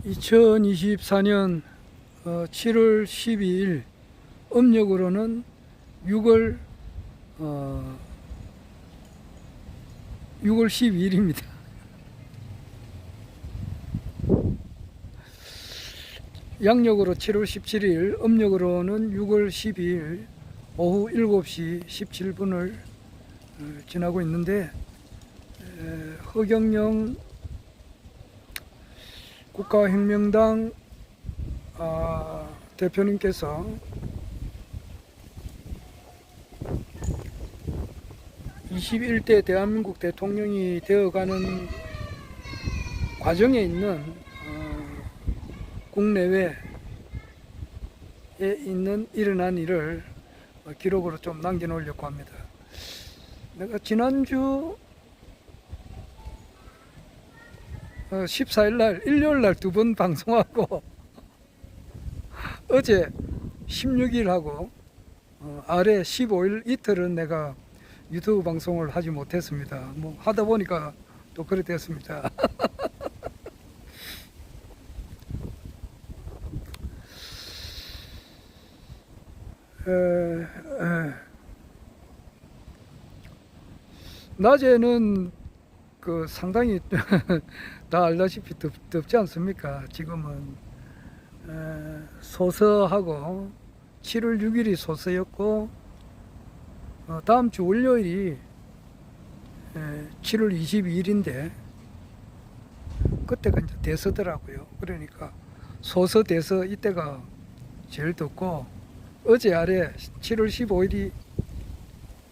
2024년 7월 12일 음력으로는 6월 12일입니다. 양력으로 7월 17일, 음력으로는 6월 12일 오후 7시 17분을 지나고 있는데, 허경영 국가혁명당 대표님께서 21대 대한민국 대통령이 되어가는 과정에 있는 국내외에 있는 일어난 일을 기록으로 좀 남겨놓으려고 합니다. 내가 지난주 14일날 일요일날 2번 방송하고 어제 16일하고 아래 15일 이틀은 내가 유튜브 방송을 하지 못했습니다. 뭐 하다 보니까 또 그래 됐습니다. 낮에는 그 상당히 다 알다시피 덥지 않습니까? 지금은 소서하고 7월 6일이 소서였고, 다음 주 월요일이 7월 22일인데 그때가 이제 대서더라고요. 그러니까 소서 대서 이때가 제일 덥고, 어제 아래 7월 15일이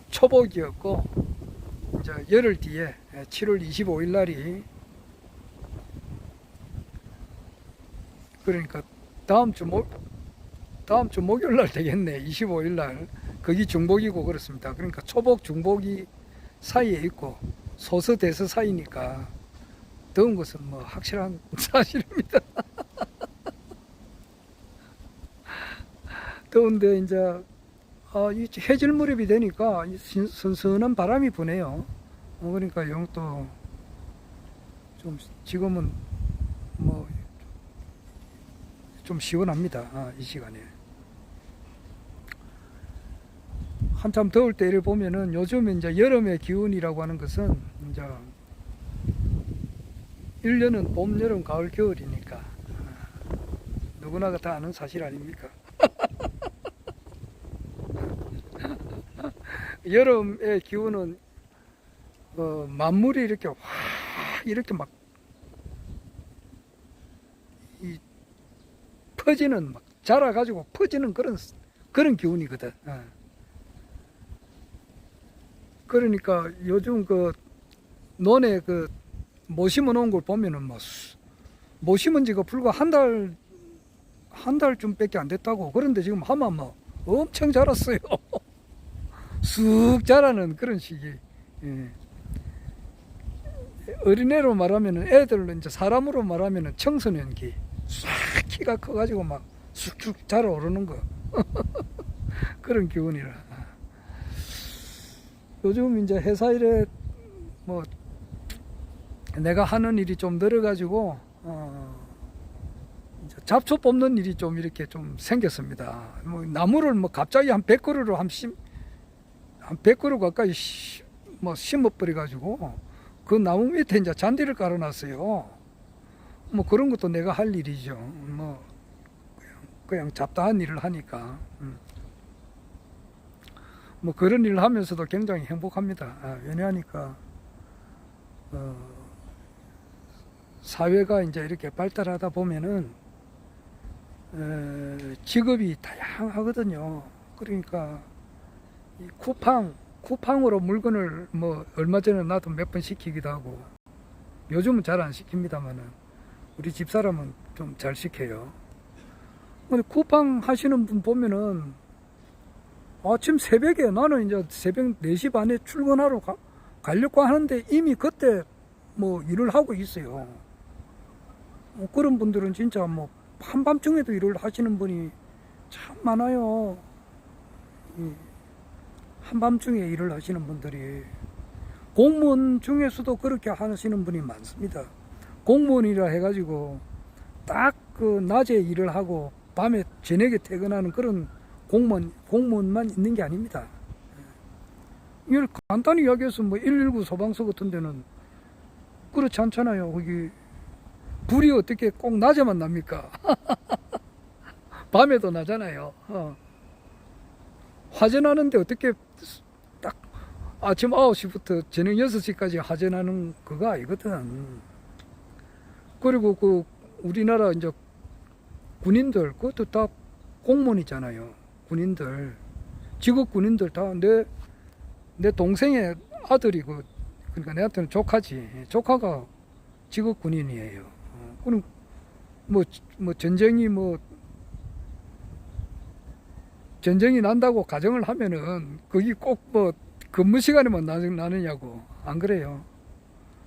초복이었고, 이제 열흘 뒤에 7월 25일 날이, 그러니까 다음 주 목요일 날 되겠네. 25일 날 거기 중복이고 그렇습니다. 그러니까 초복 중복이 사이에 있고 소서 대서 사이니까 더운 것은 뭐 확실한 사실입니다. 더운데 이제 이 해질 무렵이 되니까 선선한 바람이 부네요. 그러니까 영또 좀 지금은 뭐 좀 시원합니다. 이 시간에. 한참 더울 때를 보면은 요즘 이제 여름의 기온이라고 하는 것은 이제 1년은 봄, 여름, 가을, 겨울이니까 누구나가 다 아는 사실 아닙니까? 여름의 기온은 만물이 이렇게 확 이렇게 막 퍼지는, 막 자라가지고 퍼지는 그런 기운이거든. 그러니까 요즘 그 논에 그 모 심어 놓은 걸 보면은 모 심은 지가 불과 한 달쯤밖에 안 됐다고. 그런데 지금 하면 뭐 엄청 자랐어요. 쑥 자라는 그런 시기. 어린애로 말하면은, 애들로 이제 사람으로 말하면은 청소년기. 싹 키가 커가지고 막 쑥쑥 자라오르는 거. 그런 기분이라. 요즘 이제 회사 일에 뭐 내가 하는 일이 좀 늘어가지고 이제 잡초 뽑는 일이 좀 이렇게 좀 생겼습니다. 뭐 나무를 뭐 갑자기 한 100그루로 한 100그루 가까이 뭐 심어버려가지고 그 나무 밑에 이제 잔디를 깔아놨어요. 뭐 그런 것도 내가 할 일이죠. 뭐 그냥 잡다한 일을 하니까. 뭐 그런 일을 하면서도 굉장히 행복합니다. 왜냐하니까 사회가 이제 이렇게 발달하다 보면은 직업이 다양하거든요. 그러니까 이 쿠팡으로 물건을 뭐 얼마 전에 나도 몇 번 시키기도 하고, 요즘은 잘 안 시킵니다만은 우리 집사람은 좀 잘 시켜요. 근데 쿠팡 하시는 분 보면은 아침 새벽에, 나는 이제 새벽 4시 반에 출근하러 가려고 하는데 이미 그때 뭐 일을 하고 있어요. 그런 분들은 진짜 뭐 한밤중에도 일을 하시는 분이 참 많아요. 한밤중에 일을 하시는 분들이. 공무원 중에서도 그렇게 하시는 분이 많습니다. 공무원이라 해가지고 딱 그 낮에 일을 하고 밤에 저녁에 퇴근하는 그런 공무원만 있는 게 아닙니다. 이걸 간단히 이야기해서 뭐 119 소방서 같은 데는 그렇지 않잖아요. 거기 불이 어떻게 꼭 낮에만 납니까? 밤에도 나잖아요. 화재 나는데 어떻게 딱 아침 9시부터 저녁 6시까지 화재 나는 그거 아니거든. 그리고 그 우리나라 이제 군인들 그것도 다 공무원이잖아요. 군인들 직업 군인들 다 내 동생의 아들이 그러니까 내한테는 조카지. 조카가 직업 군인이에요. 그럼 뭐 전쟁이 난다고 가정을 하면은 거기 꼭 뭐 근무 시간에만 나느냐고. 안 그래요.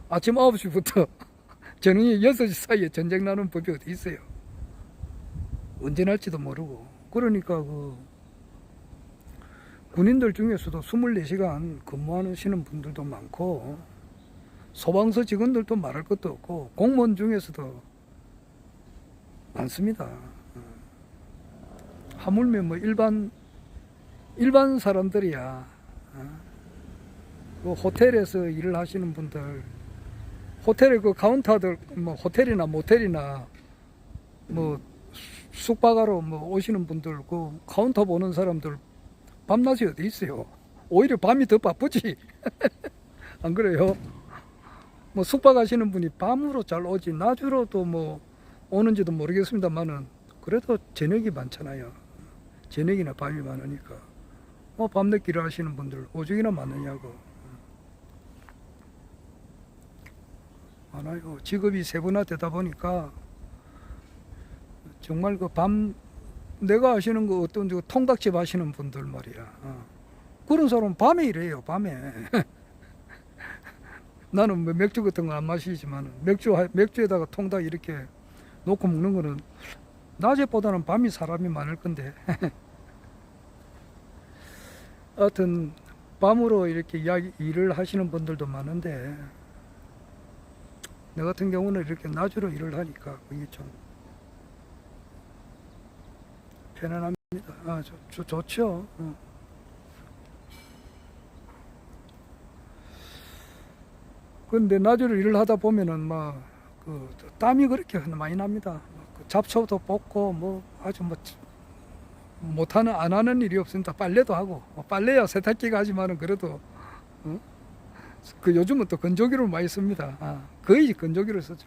아침 9시부터 저녁 6시 사이에 전쟁 나는 법이 어디 있어요. 언제 날지도 모르고. 그러니까 그 군인들 중에서도 24시간 근무하시는 분들도 많고 소방서 직원들도 말할 것도 없고 공무원 중에서도 많습니다. 하물며 뭐 일반 사람들이야. 그 호텔에서 일을 하시는 분들, 호텔의 그 카운터들, 뭐 호텔이나 모텔이나 뭐 숙박하러 뭐 오시는 분들, 그 카운터 보는 사람들 밤낮이 어디 있어요? 오히려 밤이 더 바쁘지. 안 그래요? 뭐 숙박하시는 분이 밤으로 잘 오지 낮으로도 뭐 오는지도 모르겠습니다만은 그래도 저녁이 많잖아요. 저녁이나 밤이 많으니까 뭐 밤늦게 일하시는 분들 오죽이나 많으냐고. 많아요. 직업이 세분화되다 보니까 정말 그 밤 내가 아시는 거 어떤 저 통닭집 하시는 분들 말이야. 그런 사람은 밤에 일해요. 밤에. 나는 뭐 맥주 같은 거 안 마시지만 맥주에다가 통닭 이렇게 놓고 먹는 거는 낮에보다는 밤이 사람이 많을 건데. 하여튼 밤으로 이렇게 일을 하시는 분들도 많은데 내 같은 경우는 이렇게 낮으로 일을 하니까 그게 좀 편안합니다. 좋죠. 그런데 낮으로 일을 하다 보면은 막 그 땀이 그렇게 많이 납니다. 그 잡초도 뽑고 뭐 아주 뭐 못하는 안 하는 일이 없습니다. 빨래도 하고 빨래야 세탁기가 하지만은 그래도 그 요즘은 또 건조기를 많이 씁니다. 거의 건조기를 쓰죠.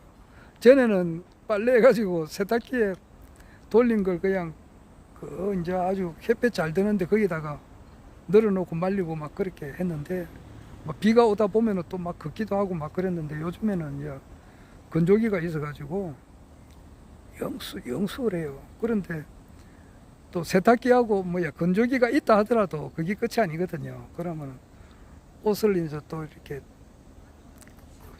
전에는 빨래 해가지고 세탁기에 돌린 걸 그냥 그 이제 아주 햇볕 잘 드는데 거기다가 널어놓고 말리고 막 그렇게 했는데 막 비가 오다 보면은 또 막 걷기도 하고 막 그랬는데 요즘에는 이제 건조기가 있어가지고 영수래요. 그런데 또 세탁기하고 건조기가 있다 하더라도 그게 끝이 아니거든요. 그러면 옷을 이제 또 이렇게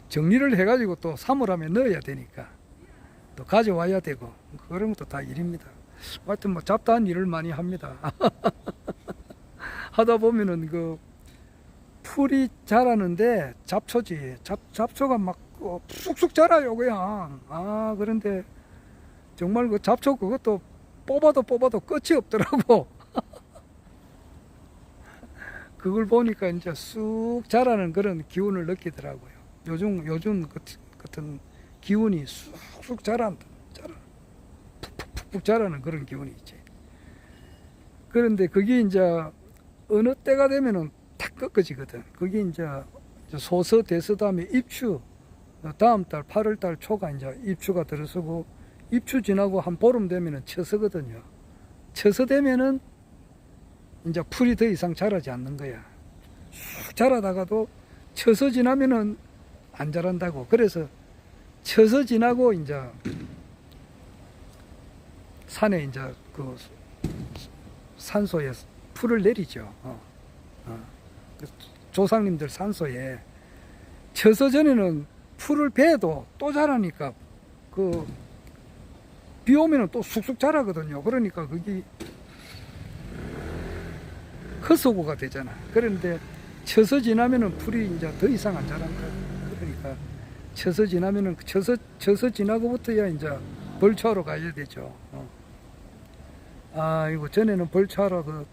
정리를 해가지고 또 사물함에 넣어야 되니까 또 가져와야 되고 그런 것도 다 일입니다. 하여튼 뭐 잡다한 일을 많이 합니다. 하다 보면은 그 풀이 자라는데 잡초지. 잡초가 막 쑥쑥 자라요 그냥. 그런데 정말 그 잡초 그것도 뽑아도 끝이 없더라고. 그걸 보니까 이제 쑥 자라는 그런 기운을 느끼더라고요. 요즘 같은 기운이 쑥쑥 푹푹 자라는 그런 기운이 있지. 그런데 그게 이제 어느 때가 되면은 탁 꺾어지거든. 그게 이제 소서 대서 다음에 입추, 다음 달 8월 달 초가 이제 입추가 들어서고 입추 지나고 한 보름 되면은 처서거든요. 처서 되면은 이제 풀이 더 이상 자라지 않는 거야. 쑥 자라다가도 처서 지나면은 안 자란다고. 그래서 처서 지나고 이제 산에 이제 그 산소에 풀을 내리죠. 조상님들 산소에 처서 전에는 풀을 베도 또 자라니까 그 비 오면은 또 쑥쑥 자라거든요. 그러니까 그게 헛소고가 되잖아. 그런데 처서 지나면은 풀이 이제 더 이상 안 자란다. 그러니까 처서 지나면은 처서 지나고부터야 이제 벌초하러 가야 되죠. 이거 전에는 벌초하러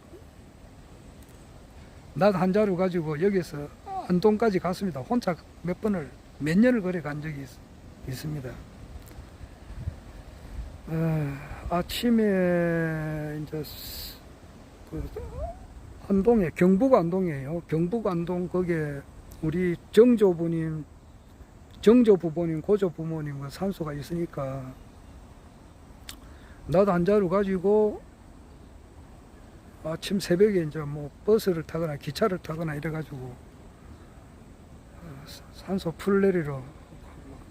낮 한 자루 가지고 여기서 안동까지 갔습니다. 혼자 몇 년을 걸어 간 적이 있습니다. 아침에 이제 안동에 경북 안동이에요. 경북 안동 거기에 우리 정조 부모님, 고조 부모님 산소가 있으니까 나도 한 자루 가지고 아침 새벽에 이제 뭐 버스를 타거나 기차를 타거나 이래가지고 산소 풀 내리러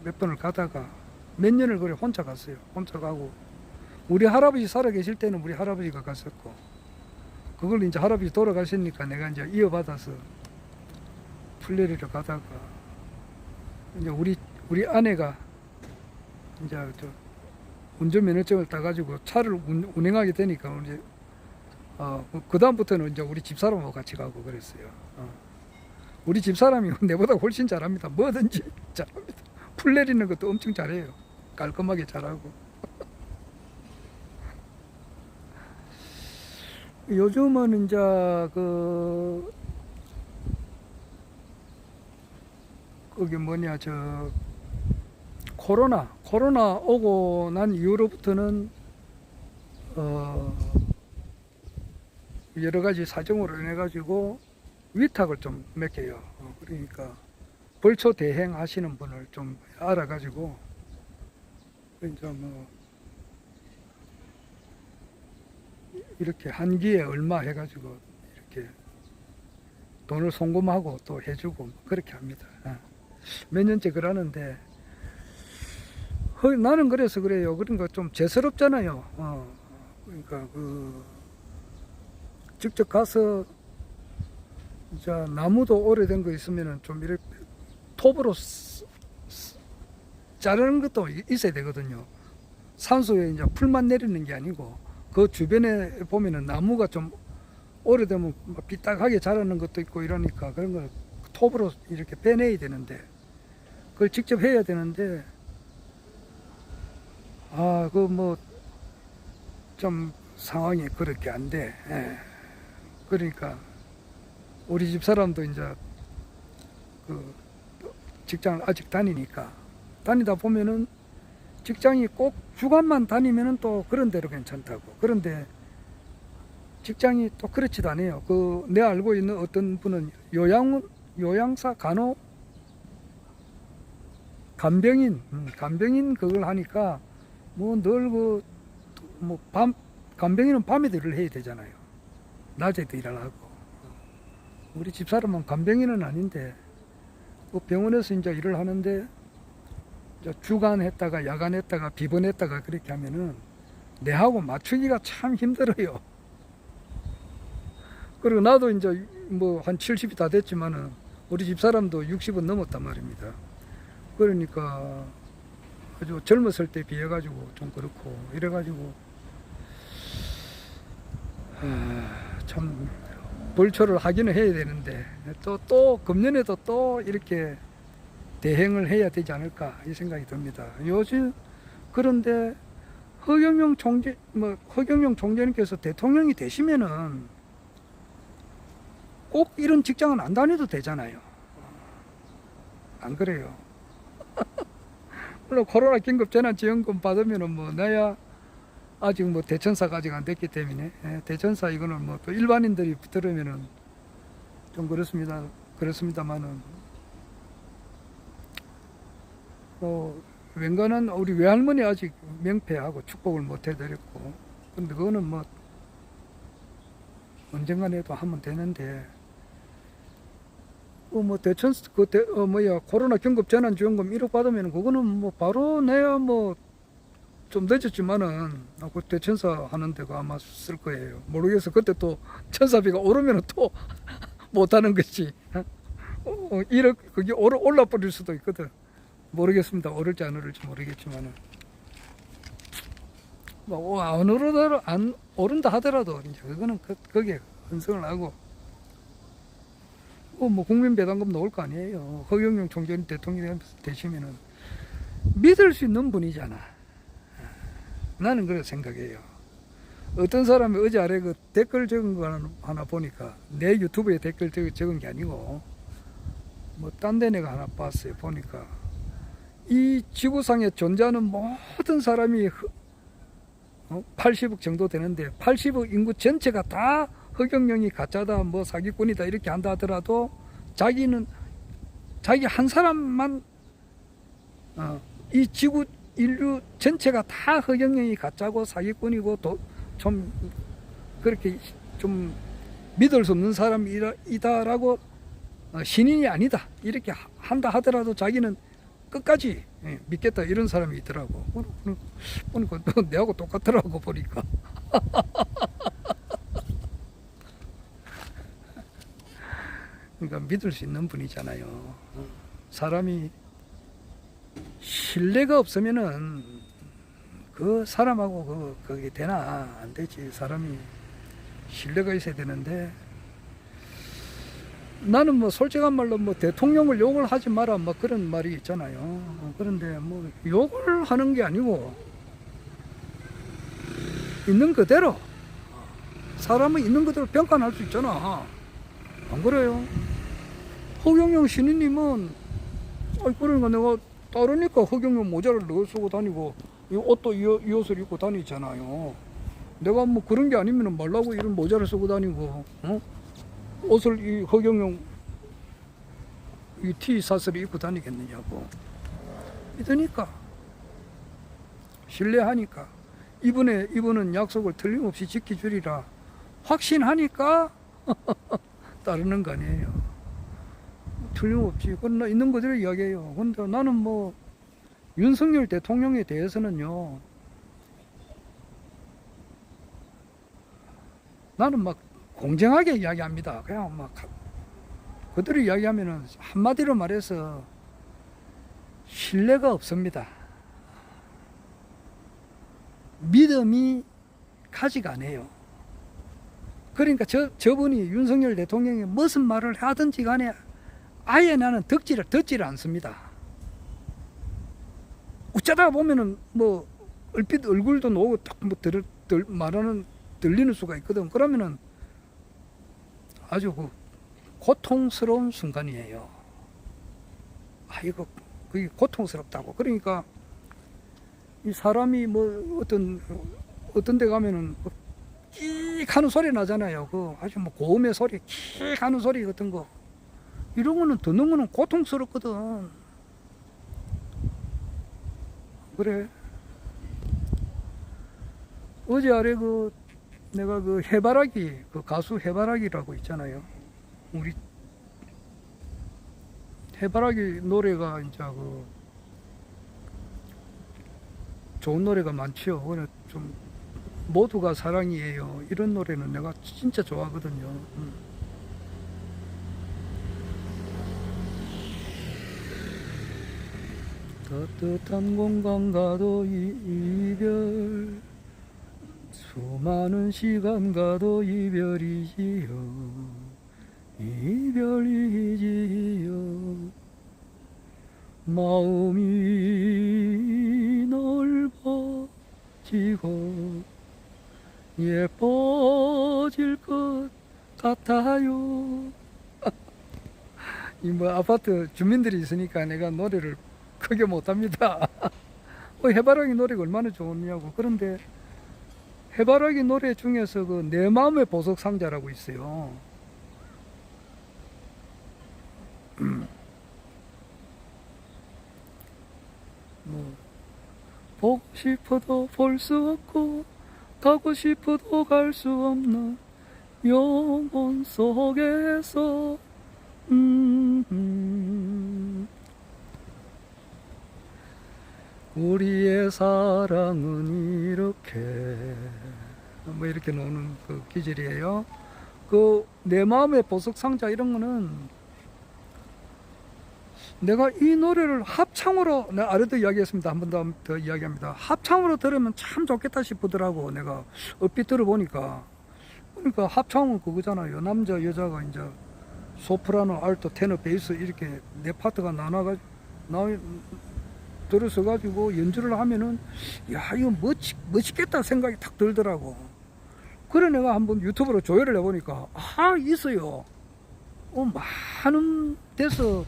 몇 번을 가다가 몇 년을 그래 혼자 갔어요. 혼자 가고 우리 할아버지 살아 계실 때는 우리 할아버지가 갔었고 그걸 이제 할아버지 돌아가시니까 내가 이제 이어받아서 풀 내리러 가다가 이제 우리 아내가 이제 운전면허증을 따가지고 차를 운행하게 되니까 이제 그 다음부터는 이제 우리 집사람하고 같이 가고 그랬어요. 우리 집사람이 내보다 훨씬 잘합니다. 뭐든지 잘합니다. 풀 내리는 것도 엄청 잘해요. 깔끔하게 잘하고. 요즘은 이제 거기 뭐냐 코로나 오고 난 이후로부터는 여러 가지 사정으로 인해 가지고 위탁을 좀 맡겨요. 그러니까 벌초 대행 하시는 분을 좀 알아가지고 이제 뭐 이렇게 한 기에 얼마 해가지고 이렇게 돈을 송금하고 또 해주고 그렇게 합니다. 몇 년째 그러는데 나는 그래서 그래요. 그러니까 좀 죄스럽잖아요. 그러니까 직접 가서 이제 나무도 오래된 거 있으면은 좀 이렇게 톱으로 자르는 것도 있어야 되거든요. 산소에 이제 풀만 내리는 게 아니고 그 주변에 보면은 나무가 좀 오래되면 삐딱하게 자라는 것도 있고 이러니까 그런 걸 톱으로 이렇게 빼내야 되는데 그걸 직접 해야 되는데 좀 상황이 그렇게 안 돼. 그러니까 우리 집 사람도 이제 직장을 아직 다니다 보면은 직장이 꼭 주간만 다니면은 또 그런 대로 괜찮다고. 그런데 직장이 또 그렇지도 않아요. 내 알고 있는 어떤 분은 요양사 간병인 그걸 하니까 간병인은 밤에도 일을 해야 되잖아요. 낮에도 일을 하고. 우리 집사람은 간병인은 아닌데 그 병원에서 이제 일을 하는데 이제 주간 했다가 야간 했다가 비번 했다가 그렇게 하면은 내하고 맞추기가 참 힘들어요. 그리고 나도 이제 뭐 한 70이 다 됐지만은 우리 집사람도 60은 넘었단 말입니다. 그러니까 아주 젊었을 때 비해 가지고 좀 그렇고 이래 가지고 참 벌초를 하기는 해야 되는데 또 금년에도 또 이렇게 대행을 해야 되지 않을까 이 생각이 듭니다. 요즘 그런데 허경영 총재님께서 대통령이 되시면은 꼭 이런 직장은 안 다녀도 되잖아요. 안 그래요? 물론 코로나 긴급재난지원금 받으면은 뭐 나야 아직 뭐 대천사가 아직 안 됐기 때문에 대천사 이거는 뭐 또 일반인들이 들으면은 좀 그렇습니다만은 웬간한 우리 외할머니 아직 명패하고 축복을 못 해드렸고 근데 그거는 뭐 언젠간 해도 하면 되는데 대천사 코로나 긴급재난지원금 1억 받으면 그거는 뭐 바로 내야 뭐 좀 늦었지만은 그 대천사 하는 데가 아마 쓸 거예요. 모르겠어. 그때 또 천사비가 오르면 또 못하는 것이 1억 그게 올라 버릴 수도 있거든. 모르겠습니다. 오를지 안 오를지 모르겠지만은 안 오른다 하더라도 이제 그거는 거기에 헌성을 하고 국민 배당금 나올 거 아니에요. 허경영 총재님 대통령이 되시면은 믿을 수 있는 분이잖아. 나는 그렇게 생각해요. 어떤 사람이 어제 아래 그 댓글 적은 거 하나 보니까 내 유튜브에 댓글 적은 게 아니고 뭐 딴 데 내가 하나 봤어요. 보니까 이 지구상에 존재하는 모든 사람이 80억 정도 되는데 80억 인구 전체가 다 허경영이 가짜다 뭐 사기꾼이다 이렇게 한다 하더라도 자기는 자기 한 사람만 이 지구 인류 전체가 다 허경영이 가짜고 사기꾼이고 좀 그렇게 좀 믿을 수 없는 사람이다라고 신인이 아니다 이렇게 한다 하더라도 자기는 끝까지 믿겠다 이런 사람이 있더라고. 보니까 내하고 똑같더라고 보니까. 그러니까 믿을 수 있는 분이잖아요. 사람이 신뢰가 없으면은 그 사람하고 그게 되나 안 되지. 사람이 신뢰가 있어야 되는데 나는 뭐 솔직한 말로 뭐 대통령을 욕을 하지 마라 뭐 그런 말이 있잖아요. 그런데 뭐 욕을 하는 게 아니고 있는 그대로 사람은 있는 그대로 평가할 수 있잖아. 안 그래요? 허경영 신인님은 그러니까 내가 따르니까 허경영 모자를 넣어 쓰고 다니고 이 옷도 이 옷을 입고 다니잖아요. 내가 뭐 그런 게 아니면 말라고 이런 모자를 쓰고 다니고 옷을 이 허경영 이 티셔츠를 입고 다니겠느냐고. 믿으니까 신뢰하니까 이분은 약속을 틀림없이 지켜주리라 확신하니까 따르는 거 아니에요. 틀림없이 그건 나 있는 그대로 이야기해요. 근데 나는 뭐 윤석열 대통령에 대해서는요 나는 막 공정하게 이야기합니다. 그냥 막 그대로 이야기하면은 한마디로 말해서 신뢰가 없습니다. 믿음이 가지가 않아요. 그러니까 저분이 윤석열 대통령이 무슨 말을 하든지 간에 아예 나는 듣지를 않습니다. 어쩌다 보면은 뭐 얼핏 얼굴도 나오고 딱 뭐 말하는 들리는 수가 있거든. 그러면은 아주 그 고통스러운 순간이에요. 이거 그게 고통스럽다고. 그러니까 이 사람이 뭐 어떤 데 가면은 끽 하는 소리 나잖아요. 그 아주 뭐 고음의 소리, 끽 하는 소리 같은 거. 이런 거는 듣는 거는 고통스럽거든. 그래. 어제 아래 내가 해바라기, 가수 해바라기라고 있잖아요. 우리 해바라기 노래가 이제 좋은 노래가 많지요. 그래 좀 모두가 사랑이에요. 이런 노래는 내가 진짜 좋아하거든요. 따뜻한 공간 가도 이별 수많은 시간 가도 이별이지요. 이별이지요. 마음이 넓어지고 예뻐질 것 같아요. 이 뭐 아파트 주민들이 있으니까 내가 노래를 크게 못합니다. 해바라기 노래가 얼마나 좋냐고. 그런데 해바라기 노래 중에서 내 마음의 보석 상자라고 있어요. 보고 싶어도 볼 수 없고 가고 싶어도 갈 수 없는 영혼 속에서 우리의 사랑은 이렇게 뭐 이렇게 나오는 그 기절이에요. 내 마음의 보석 상자 이런 거는 내가 이 노래를 합창으로 내가 아래도 이야기했습니다. 한 번 더 이야기합니다. 합창으로 들으면 참 좋겠다 싶더라고. 내가 얼핏 들어보니까 그러니까 합창은 그거잖아요. 남자 여자가 이제 소프라노, 알토, 테너, 베이스 이렇게 네 파트가 들어서가지고 연주를 하면은, 야, 이거 멋있겠다 생각이 탁 들더라고. 그래, 내가 한번 유튜브로 조회를 해보니까, 있어요. 많은 데서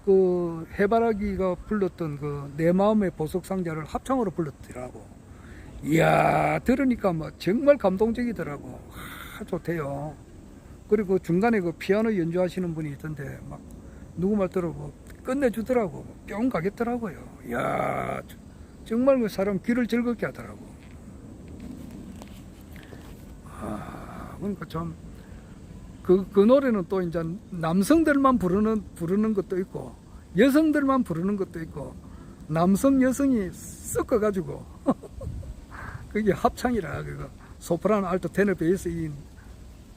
그 해바라기가 불렀던 그 내 마음의 보석상자를 합창으로 불렀더라고. 이야, 들으니까 뭐 정말 감동적이더라고. 좋대요. 그리고 중간에 그 피아노 연주하시는 분이 있던데 막 누구 말 들어보고 끝내주더라고. 뿅 가겠더라고요. 이야, 정말 그 사람 귀를 즐겁게 하더라고. 그러니까 참 그 노래는 또 이제 남성들만 부르는 것도 있고 여성들만 부르는 것도 있고 남성 여성이 섞어가지고 그게 합창이라 그거 소프라노 알토 테너 베이스 이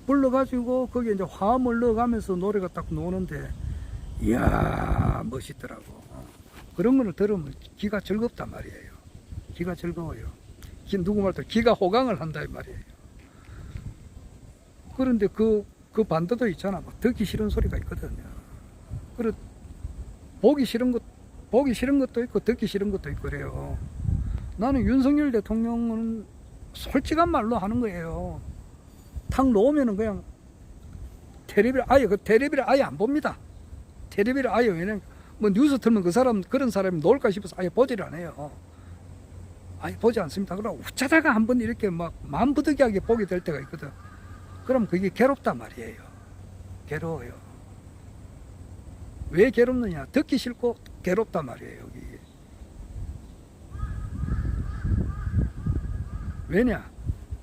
불러가지고 거기에 이제 화음을 넣어가면서 노래가 딱 나오는데 이야 멋있더라고. 그런 거를 들으면 귀가 즐겁단 말이에요. 귀가 즐거워요. 누구 말도 귀가 호강을 한다 이 말이에요. 그런데 그 반대도 있잖아. 막 듣기 싫은 소리가 있거든요. 그래 보기 싫은 것도 있고 듣기 싫은 것도 있고 그래요. 나는 윤석열 대통령은 솔직한 말로 하는 거예요. 탁 놓으면은 그냥 텔레비를 아예 안 봅니다. 텔레비를 아예 왜냐면 뭐 뉴스 틀면 그런 사람이 놀까 싶어서 아예 보지를 안 해요. 아예 보지 않습니다. 그럼 어쩌다가 한번 이렇게 막 마음부득이하게 보게 될 때가 있거든. 그럼 그게 괴롭단 말이에요. 괴로워요. 왜 괴롭느냐? 듣기 싫고 괴롭단 말이에요. 여기. 왜냐?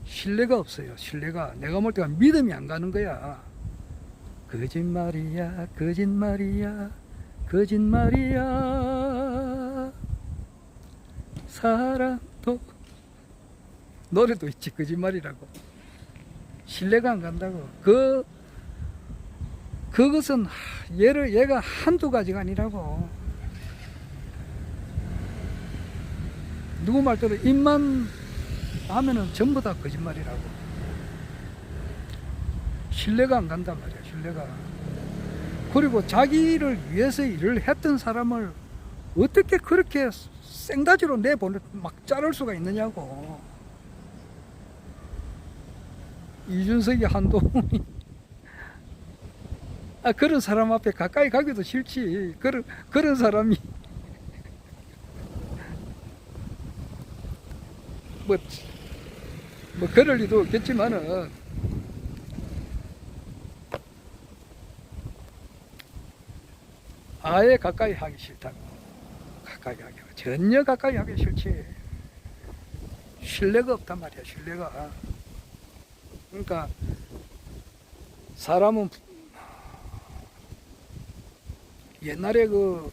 신뢰가 없어요. 신뢰가. 내가 볼 때가 믿음이 안 가는 거야. 거짓말이야, 거짓말이야, 거짓말이야. 사랑도 노래도 있지. 거짓말이라고. 신뢰가 안 간다고. 그것은 얘가 한두 가지가 아니라고. 누구 말대로 입만 하면은 전부 다 거짓말이라고. 신뢰가 안 간단 말이야. 신뢰가. 그리고 자기를 위해서 일을 했던 사람을 어떻게 그렇게 생다지로 내보내 막 자를 수가 있느냐고. 이준석이 한동훈이 그런 사람 앞에 가까이 가기도 싫지. 그런 사람이 뭐 그럴 리도 없겠지만은 아예 가까이 하기 싫다고. 가까이 하기 전혀 가까이 하기 싫지. 신뢰가 없단 말이야. 신뢰가. 그러니까 사람은 옛날에 그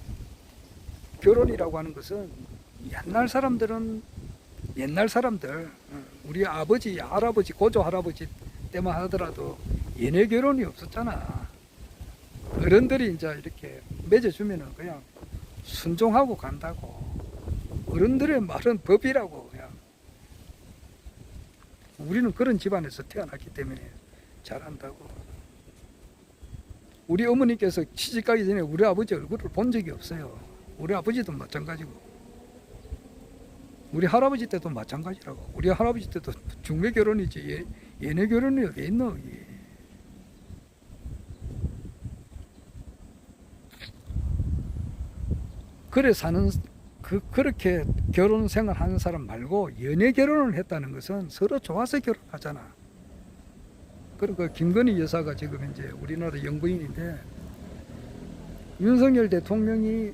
결혼이라고 하는 것은 옛날 사람들 우리 아버지, 할아버지, 고조 할아버지 때만 하더라도 연애 결혼이 없었잖아. 어른들이 이제 이렇게 맺어주면은 그냥 순종하고 간다고. 어른들의 말은 법이라고. 그냥 우리는 그런 집안에서 태어났기 때문에 잘한다고. 우리 어머니께서 시집가기 전에 우리 아버지 얼굴을 본 적이 없어요. 우리 아버지도 마찬가지고 우리 할아버지 때도 마찬가지라고. 우리 할아버지 때도 중매 결혼이지 연애 결혼이 어디 있노 여기. 그래 사는 그렇게 결혼 생활 하는 사람 말고 연애 결혼을 했다는 것은 서로 좋아서 결혼하잖아. 그리고 김건희 여사가 지금 이제 우리나라 영부인인데 윤석열 대통령이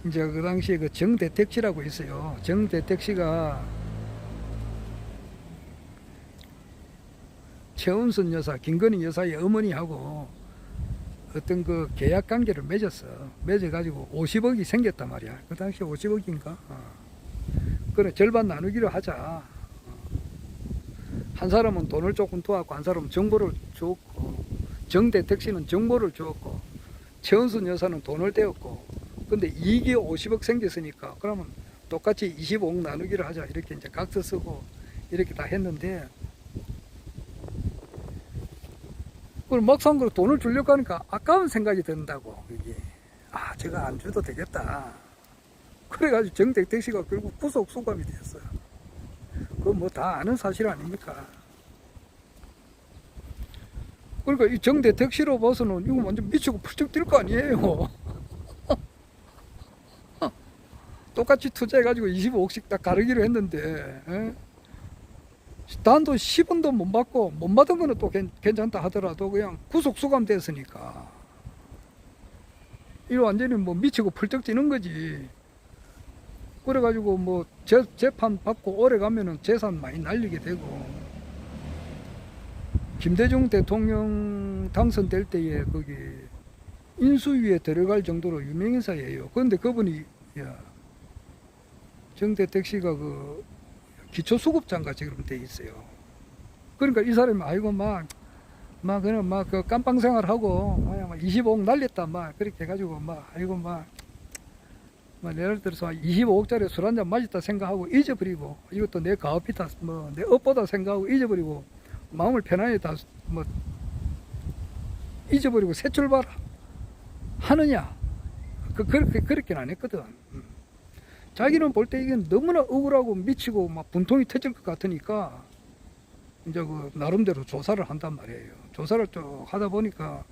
이제 그 당시에 그 정대택 씨라고 있어요. 정대택 씨가 최은순 여사, 김건희 여사의 어머니하고 어떤 그 계약 관계를 맺었어. 맺어가지고 50억이 생겼단 말이야. 그 당시에 50억인가? 그래, 절반 나누기로 하자. 한 사람은 돈을 조금 도왔고, 한 사람은 정보를 주었고, 정대택 씨는 정보를 주었고, 최은순 여사는 돈을 떼었고, 근데 이익이 50억 생겼으니까, 그러면 똑같이 25억 나누기로 하자. 이렇게 이제 각서 쓰고, 이렇게 다 했는데, 그럼 막상 그 돈을 주려고 하니까 아까운 생각이 든다고. 이게 제가 안 줘도 되겠다. 그래가지고 정대택 씨가 결국 구속 수감이 됐어요. 그거 뭐 다 아는 사실 아닙니까? 그러니까 이 정대택 씨로 봐서는 이거 완전 미치고 펄쩍 뛸 거 아니에요. 똑같이 투자해가지고 25억씩 딱 가르기로 했는데, 에? 단돈 10원도 못 받고, 못 받은 거는 또 괜찮다 하더라도 그냥 구속 수감 됐으니까. 이거 완전히 뭐 미치고 펄쩍 뛰는 거지. 그래가지고 뭐 재판 받고 오래 가면은 재산 많이 날리게 되고. 김대중 대통령 당선될 때에 거기 인수위에 들어갈 정도로 유명인사예요. 그런데 그분이, 야, 정대택 씨가 그 기초수급자인가 지금 돼 있어요. 그러니까 이 사람이 아이고 그냥 그 깜빵 생활하고 막 25억 날렸다 그렇게 해가지고 아이고 예를 들어서 25억짜리 술 한잔 마셨다 생각하고 잊어버리고 이것도 내 가업이다 내 업보다 생각하고 잊어버리고 마음을 편안히 다 잊어버리고 새 출발 하느냐? 그렇게는 안 했거든. 자기는 볼 때 이게 너무나 억울하고 미치고 분통이 터질 것 같으니까 이제 그 나름대로 조사를 한단 말이에요. 조사를 쭉 하다 보니까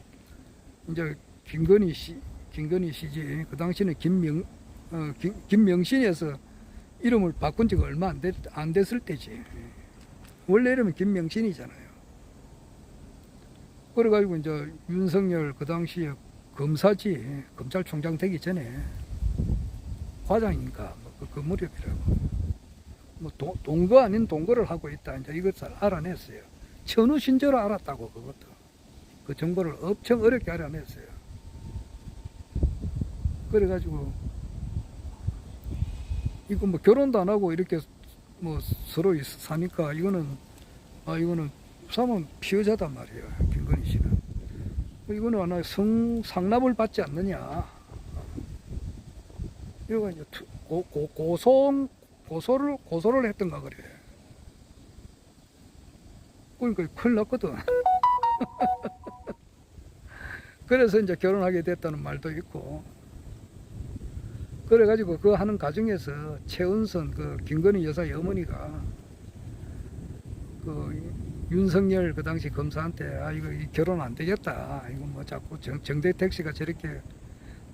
이제 김건희 씨지. 그 당시는 김명신에서 이름을 바꾼 지가 얼마 안 됐을 때지. 원래 이름은 김명신이잖아요. 그래가지고 이제 윤석열 그 당시에 검사지, 검찰총장 되기 전에 과장인가 그 무렵이라고. 동거 아닌 동거를 하고 있다. 이제 이것을 알아냈어요. 천우신조로 알았다고 그것도. 그 정보를 엄청 어렵게 알아냈어요. 그래가지고 이거 결혼도 안 하고 이렇게 서로 사니까 이거는 사면 피해자단 말이에요. 김건희 씨는. 이거는 하나 상납을 받지 않느냐. 이거 이제 고소를 했던가 그래. 그러니까 큰일 났거든. 그래서 이제 결혼하게 됐다는 말도 있고. 그래가지고 그 하는 과정에서 최은선 그 김건희 여사의 어머니가 그 윤석열 그 당시 검사한테 이거 결혼 안 되겠다. 이거 자꾸 정대택 씨가 저렇게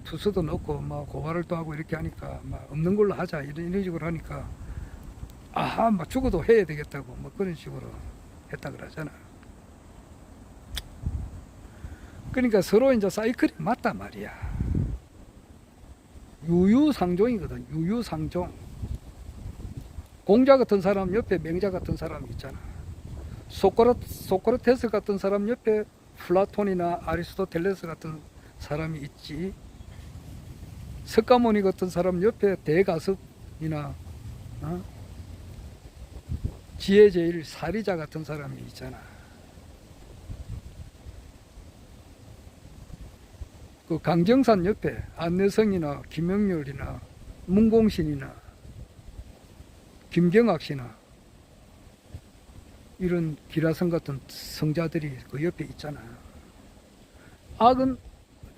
투수도 넣고 고발을 또 하고 이렇게 하니까 없는 걸로 하자 이런 식으로 하니까 죽어도 해야 되겠다고 그런 식으로 했다 그러잖아. 그러니까 서로 이제 사이클이 맞단 말이야. 유유상종이거든. 유유상종. 공자 같은 사람 옆에 맹자 같은 사람이 있잖아. 소크라테스 같은 사람 옆에 플라톤이나 아리스토텔레스 같은 사람이 있지. 석가모니 같은 사람 옆에 대가섭이나 지혜제일 사리자 같은 사람이 있잖아. 그 강정산 옆에 안내성이나 김영렬이나 문공신이나 김경학 씨나 이런 기라성 같은 성자들이 그 옆에 있잖아. 악은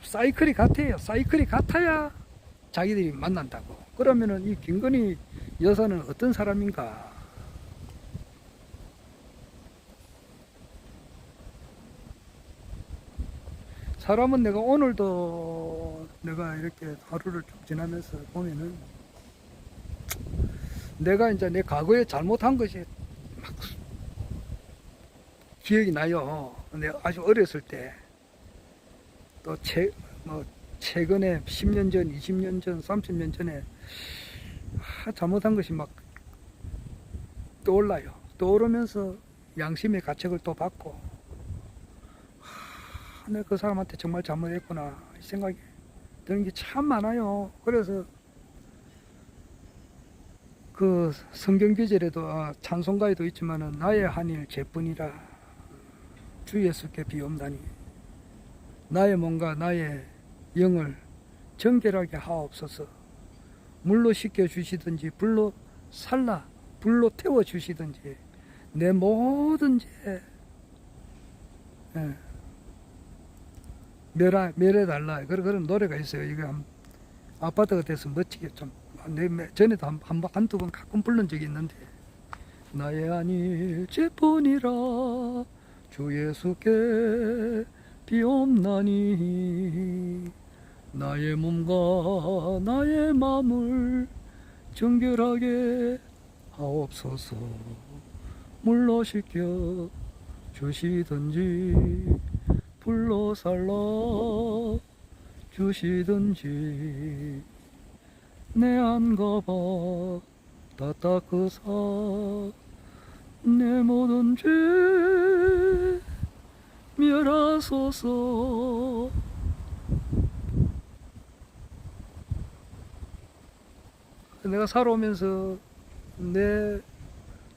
사이클이 같아요. 사이클이 같아야 자기들이 만난다고. 그러면은 이 김건희 여사는 어떤 사람인가? 사람은 내가 오늘도 내가 이렇게 하루를 쭉 지나면서 보면은 내가 이제 내 과거에 잘못한 것이 막 기억이 나요. 내가 아주 어렸을 때 또 최근에 10년 전, 20년 전, 30년 전에 잘못한 것이 막 떠올라요. 떠오르면서 양심의 가책을 또 받고 내가 그 사람한테 정말 잘못했구나 이 생각이 드는 게 참 많아요. 그래서 그 성경 구절에도 찬송가에도 있지만은 나의 한 일 죄뿐이라 주 예수께 비옵나니 나의 몸과 나의 영을 정결하게 하옵소서. 물로 씻겨 주시든지 불로 태워 주시든지 내 모든 죄 멸해달라. 그런 노래가 있어요. 이게 아파트가 돼서 멋지게 좀 전에도 한두 번 가끔 불른 적이 있는데, 나의 아닐지뿐이라 주 예수께 비옵나니 나의 몸과 나의 마음을 정결하게 하옵소서. 물로 씻겨 주시든지 불로 살라 주시든지 내 안가봐 다 닦으사 내 모든 죄 멸하소서. 내가 살아오면서 내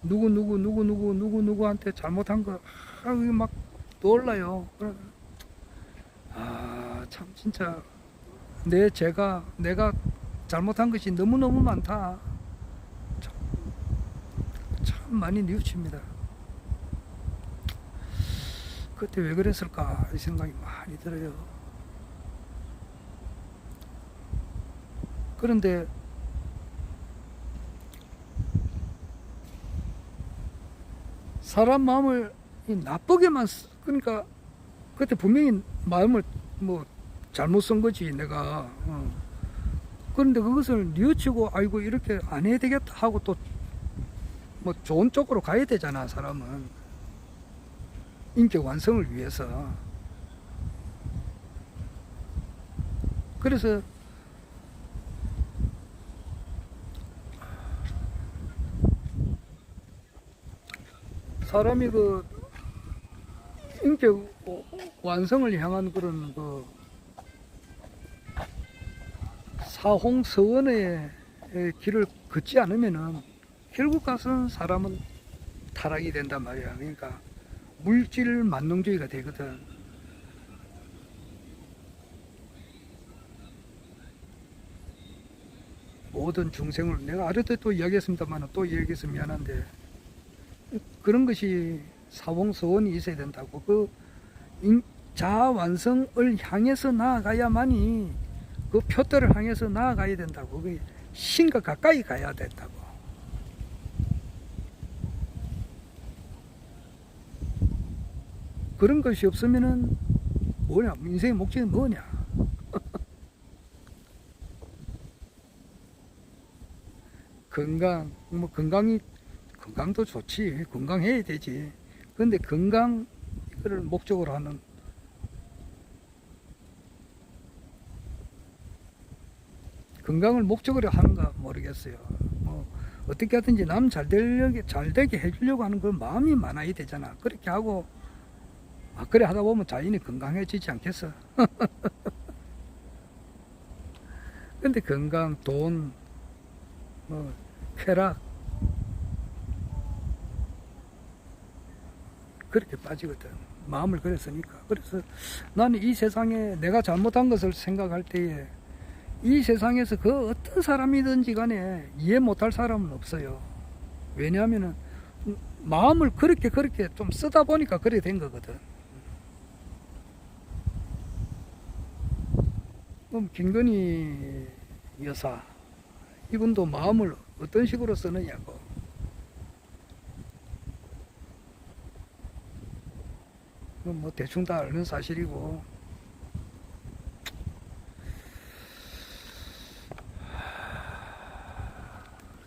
누구한테 잘못한 거 막 떠올라요. 참 진짜 내가 잘못한 것이 너무너무 많다. 참 많이 뉘우칩니다. 그때 왜 그랬을까 이 생각이 많이 들어요. 그런데 사람 마음을 나쁘게만 그러니까 그때 분명히 마음을 뭐 잘못 쓴 거지 내가. 그런데 그것을 뉘우치고 아이고 이렇게 안 해야 되겠다 하고 또 뭐 좋은 쪽으로 가야 되잖아. 사람은 인격 완성을 위해서. 그래서 사람이 그 인격 완성을 향한 그런 그 사홍서원의 길을 걷지 않으면은 결국 가서는 사람은 타락이 된단 말이야. 그러니까 물질 만능주의가 되거든. 모든 중생을 내가 아래도 또 이야기했습니다만 또 이야기해서 미안한데 그런 것이 사홍서원이 있어야 된다고. 그 자아 완성을 향해서 나아가야만이 그 표대를 향해서 나아가야 된다고. 그 신과 가까이 가야 된다고. 그런 것이 없으면은 뭐냐? 인생의 목적이 뭐냐? 건강, 뭐 건강도 좋지. 건강해야 되지. 근데 건강 이거를 목적으로 하는 건강을 목적으로 하는가 모르겠어요. 뭐 어떻게 하든지 남 잘 되게 해주려고 하는 그 마음이 많아야 되잖아. 그렇게 하고 그래 하다 보면 자연히 건강해지지 않겠어? 근데 건강, 돈, 뭐 쾌락 그렇게 빠지거든. 마음을 그랬으니까. 그래서 나는 이 세상에 내가 잘못한 것을 생각할 때에 이 세상에서 그 어떤 사람이든지 간에 이해 못할 사람은 없어요. 왜냐하면은 마음을 그렇게 좀 쓰다 보니까 그래 된 거거든. 그럼 김건희 여사 이분도 마음을 어떤 식으로 쓰느냐고. 뭐 대충 다 아는 사실이고.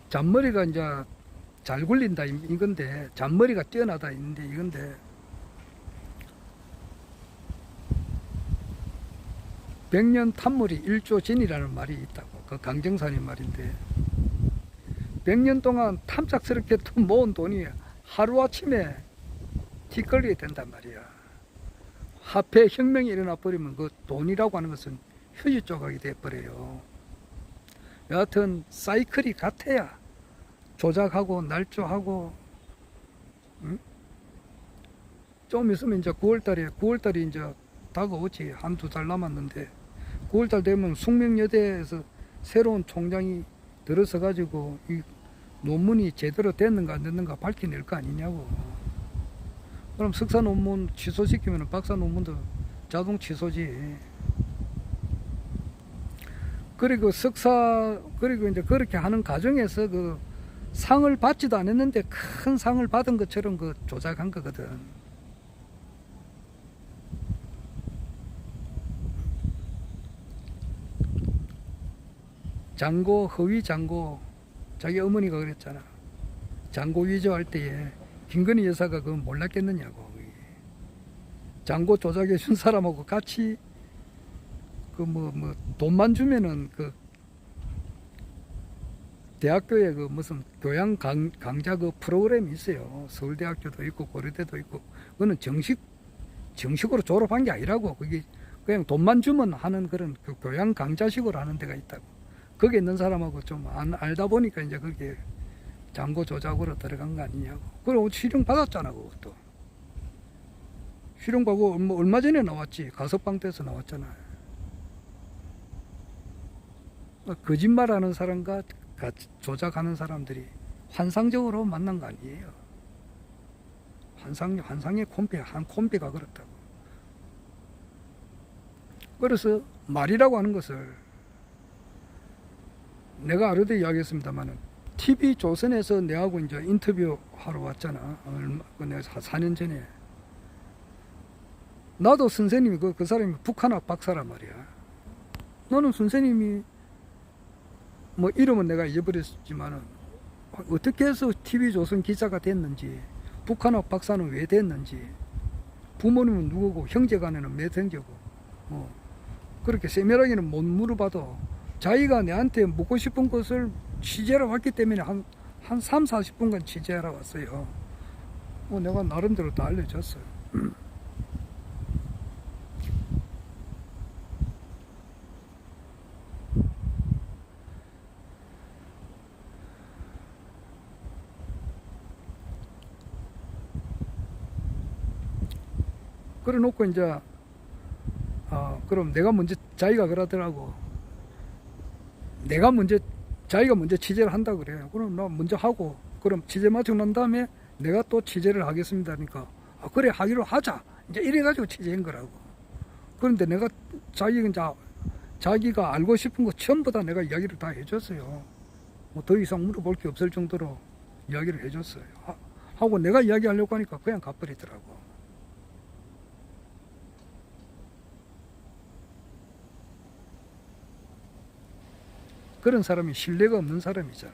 잔머리가 이제 잘 굴린다 이건데, 잔머리가 뛰어나다 있는데 이건데, 백년 탐물이 일조진이라는 말이 있다고. 그 강정산의 말인데 100년 동안 탐짝스럽게 모은 돈이 하루아침에 뒷걸리게 된단 말이야. 화폐 혁명이 일어나 버리면 그 돈이라고 하는 것은 휴지 조각이 돼 버려요. 여하튼 사이클이 같아야 조작하고 날조하고. 응? 좀 있으면 이제 9월달이 이제 다가오지. 한두 달 남았는데 9월달 되면 숙명여대에서 새로운 총장이 들어서 가지고 이 논문이 제대로 됐는가 안 됐는가 밝혀낼 거 아니냐고. 그럼 석사 논문 취소시키면 박사 논문도 자동 취소지. 그리고 그리고 이제 그렇게 하는 과정에서 그 상을 받지도 않았는데 큰 상을 받은 것처럼 그 조작한 거거든. 장고, 허위 장고, 자기 어머니가 그랬잖아. 장고 위조할 때에 김건희 여사가 그거 몰랐겠느냐고. 장고 조작해 준 사람하고 같이 그 돈만 주면은 그 대학교에 그 무슨 교양 강좌 그 프로그램이 있어요. 서울대학교도 있고 고려대도 있고. 그거는 정식으로 졸업한 게 아니라고. 그게 그냥 돈만 주면 하는 그런 그 교양 강좌식으로 하는 데가 있다고. 거기 있는 사람하고 좀 알다 보니까 이제 그게 장고 조작으로 들어간 거 아니냐고. 그리고 실형 받았잖아, 그것도. 실형 받고 얼마 전에 나왔지. 가석방돼서 나왔잖아. 거짓말하는 사람과 조작하는 사람들이 환상적으로 만난 거 아니에요. 환상의 콤비, 한 콤비가 그렇다고. 그래서 말이라고 하는 것을 내가 아르데 이야기했습니다만은 TV조선에서 내하고 이제 인터뷰 하러 왔잖아. 내가 4년 전에. 나도 선생님이 그 사람이 북한학 박사란 말이야. 너는 선생님이 뭐 이름은 내가 잊어버렸지만은 어떻게 해서 TV조선 기자가 됐는지, 북한학 박사는 왜 됐는지, 부모님은 누구고, 형제간에는 몇 형제고, 그렇게 세밀하게는 못 물어봐도 자기가 내한테 묻고 싶은 것을 취재하러 왔기 때문에 한 3, 40분간 취재하러 왔어요. 내가 나름대로 다 알려줬어요. 그래 놓고 이제 그럼 내가 먼저, 자기가 그러더라고. 자기가 먼저 취재를 한다 그래요. 그럼 나 먼저 하고, 그럼 취재 마치고 난 다음에 내가 또 취재를 하겠습니다. 그러니까 그래, 하기로 하자. 이제 이래가지고 취재한 거라고. 그런데 내가 자기가 알고 싶은 거 전부 다 내가 이야기를 다 해줬어요. 뭐 더 이상 물어볼 게 없을 정도로 이야기를 해줬어요. 하고 내가 이야기하려고 하니까 그냥 가버리더라고. 그런 사람이 신뢰가 없는 사람이잖아.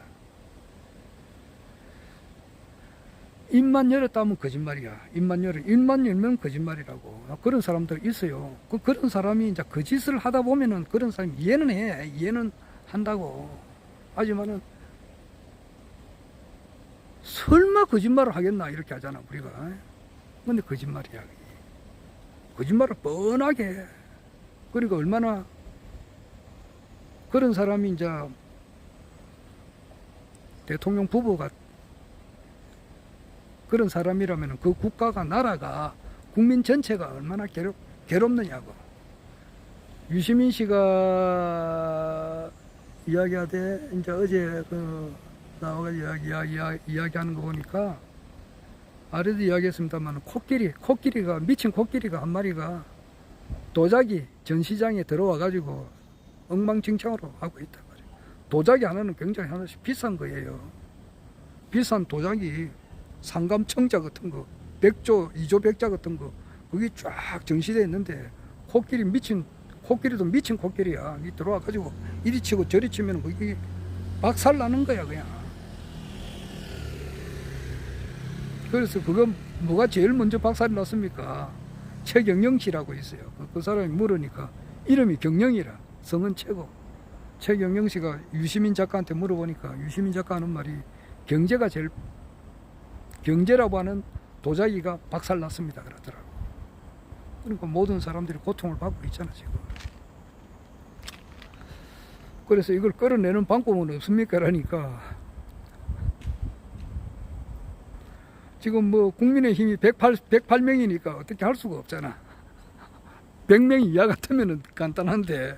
입만 열었다면 거짓말이야. 입만 열면 거짓말이라고. 그런 사람들 있어요. 그런 사람이 이제 그 짓을 하다 보면은 그런 사람이 이해는 해. 이해는 한다고. 하지만은 설마 거짓말을 하겠나 이렇게 하잖아, 우리가. 근데 거짓말이야. 거짓말을 뻔하게. 그러니까 얼마나 그런 사람이 이제 대통령 부부가 그런 사람이라면 그 국가가, 나라가, 국민 전체가 얼마나 괴롭느냐고. 유시민 씨가 이야기하되, 이제 어제 나와가 이야기하는 거 보니까, 아래도 이야기했습니다만, 미친 코끼리가 한 마리가 도자기 전시장에 들어와가지고 엉망진창으로 하고 있단 말이에요. 도자기 하나는 굉장히 하나씩 비싼 거예요. 비싼 도자기, 상감청자 같은 거, 2조 백자 같은 거, 그게 쫙 전시되어 있는데, 코끼리도 미친 코끼리야. 이 들어와가지고 이리 치고 저리 치면 그게 박살 나는 거야, 그냥. 그래서 그거 뭐가 제일 먼저 박살이 났습니까? 최경영 씨라고 있어요. 그 사람이 물으니까 이름이 경영이라. 성은 최고. 최경영 씨가 유시민 작가한테 물어보니까 유시민 작가 하는 말이 경제라고 하는 도자기가 박살났습니다 그러더라고. 그러니까 모든 사람들이 고통을 받고 있잖아 지금. 그래서 이걸 끌어내는 방법은 없습니까? 라니까 지금 뭐 국민의힘이 108명이니까 어떻게 할 수가 없잖아. 100명 이하 같으면 간단한데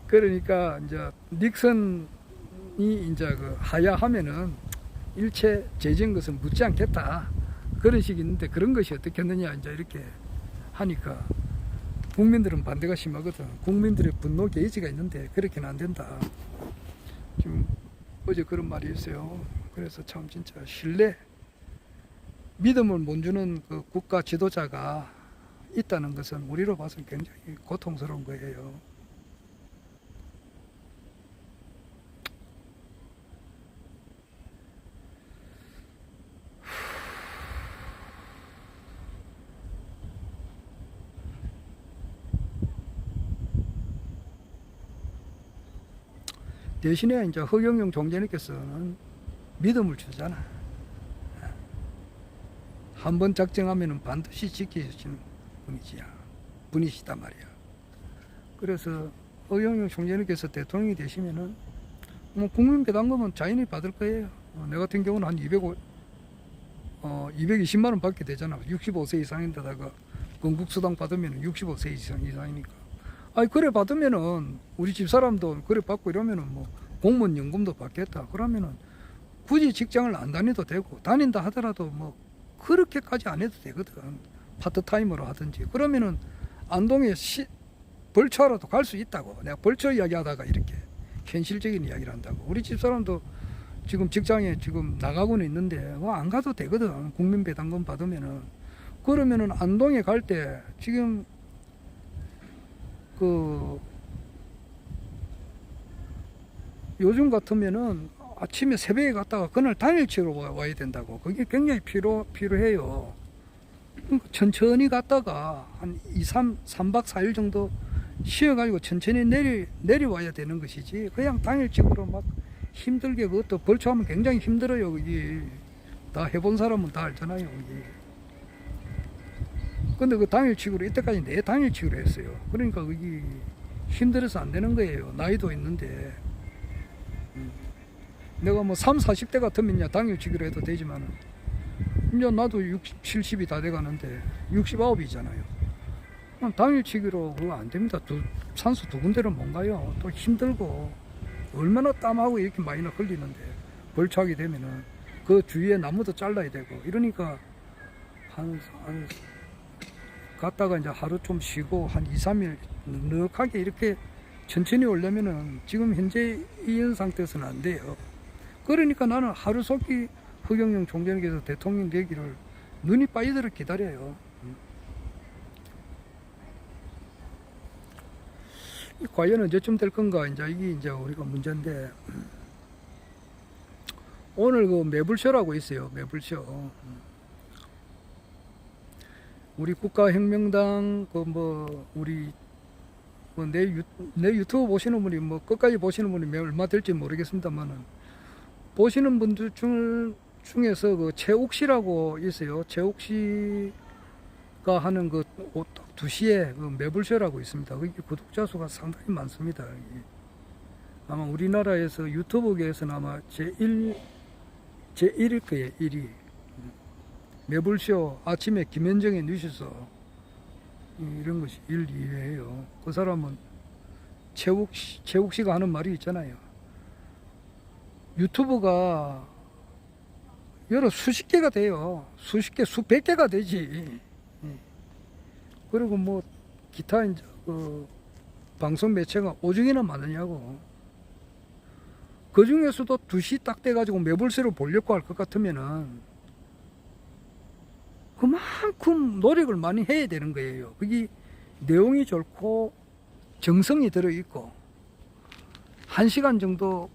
그러니까 이제 닉슨이 이제 그 하야하면은 일체 제재한 것은 묻지 않겠다 그런 식이 있는데, 그런 것이 어떻게 했느냐 이제 이렇게 하니까 국민들은 반대가 심하거든. 국민들의 분노 게이지가 있는데 그렇게는 안 된다. 지금 어제 그런 말이 있어요. 그래서 참 진짜 신뢰, 믿음을 못 주는 그 국가 지도자가 있다는 것은 우리로 봐서는 굉장히 고통스러운 거예요. 대신에 이제 허경영 총재님께서는 믿음을 주잖아. 한번 작정하면 반드시 지키시는 분이시단 말이야. 그래서 허경영 총재님께서 대통령이 되시면은 뭐 국민 배당금은 자연히 받을 거예요. 내 같은 경우는 한 220만 원 받게 되잖아. 65세 이상인데다가 건국수당 받으면 65세 이상이니까. 아니 그래 받으면은 우리 집 사람도 그래 받고 이러면은 뭐 공무원 연금도 받겠다. 그러면은 굳이 직장을 안 다녀도 되고 다닌다 하더라도 뭐 그렇게까지 안 해도 되거든. 파트타임으로 하든지. 그러면은 안동에 벌초라도 갈 수 있다고. 내가 벌초 이야기하다가 이렇게 현실적인 이야기를 한다고. 우리 집 사람도 지금 직장에 지금 나가고는 있는데 뭐 안 가도 되거든. 국민배당금 받으면은. 그러면은 안동에 갈 때 지금 그 요즘 같으면은 아침에 새벽에 갔다가 그날 당일치로 와야 된다고. 그게 굉장히 필요해요. 그러니까 천천히 갔다가 한 3박 4일 정도 쉬어가지고 천천히 내려와야 되는 것이지. 그냥 당일치로 막 힘들게 그것도 벌초하면 굉장히 힘들어요. 그게 다 해본 사람은 다 알잖아요. 그게. 근데 그 당일치기로 이때까지 내 당일치기로 했어요. 그러니까 그게 힘들어서 안 되는 거예요. 나이도 있는데. 내가 뭐 30, 40대 같으면 당일치기로 해도 되지만 이제 나도 60, 70이 다 돼가는데 69이잖아요. 당일치기로 그거 안 됩니다. 산소 두 군데를 못 가요. 또 힘들고 얼마나 땀하고 이렇게 많이 흘리는데 벌초하게 되면은 그 주위에 나무도 잘라야 되고 이러니까 한 갔다가 이제 하루 좀 쉬고 한 2, 3일 넉넉하게 이렇게 천천히 오려면은 지금 현재 이 상태에서는 안 돼요. 그러니까 나는 하루속히 허경영 총재님께서 대통령 되기를 눈이 빠지도록 기다려요. 과연 언제쯤 될 건가, 이제 이게 이제 우리가 문제인데, 오늘 그 매불쇼라고 있어요. 매불쇼. 우리 국가혁명당 우리 내 유튜브 보시는 분이 뭐 끝까지 보시는 분이 얼마 될지 모르겠습니다만은 보시는 분들 중에서 그 최욱 씨라고 있어요. 최욱 씨가 하는 그 2시에 그 매불쇼라고 있습니다. 거기 구독자 수가 상당히 많습니다. 아마 우리나라에서 유튜브계에서는 아마 제1일 거예요. 1위. 매불쇼 아침에 김현정의 뉴스서 이런 것이 1, 2회예요. 그 사람은 최욱 씨가 하는 말이 있잖아요. 유튜브가 여러 수십 개가 돼요. 수십 개, 수백 개가 되지. 그리고 뭐 기타 이제 그 방송 매체가 오중이나 많으냐고. 그 중에서도 2시 딱 돼가지고 매불쇼를 보려고 할 것 같으면은 그만큼 노력을 많이 해야 되는 거예요. 그게 내용이 좋고 정성이 들어있고 1시간 정도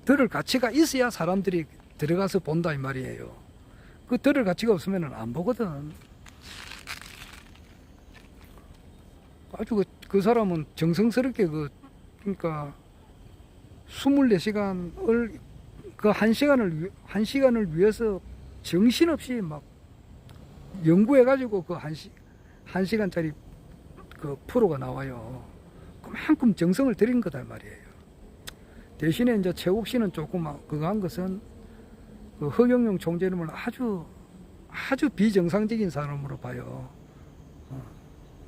들을 가치가 있어야 사람들이 들어가서 본다 이 말이에요. 그 들을 가치가 없으면 안 보거든. 아주 그 사람은 정성스럽게 그러니까 24시간을 그 1시간을 위해서 정신없이 막 연구해가지고 그 1시간짜리 그 프로가 나와요. 그만큼 정성을 들인 거다 말이에요. 대신에 이제 최욱 씨는 조금 그거 한 것은 그 허경영 총재님을 아주 비정상적인 사람으로 봐요.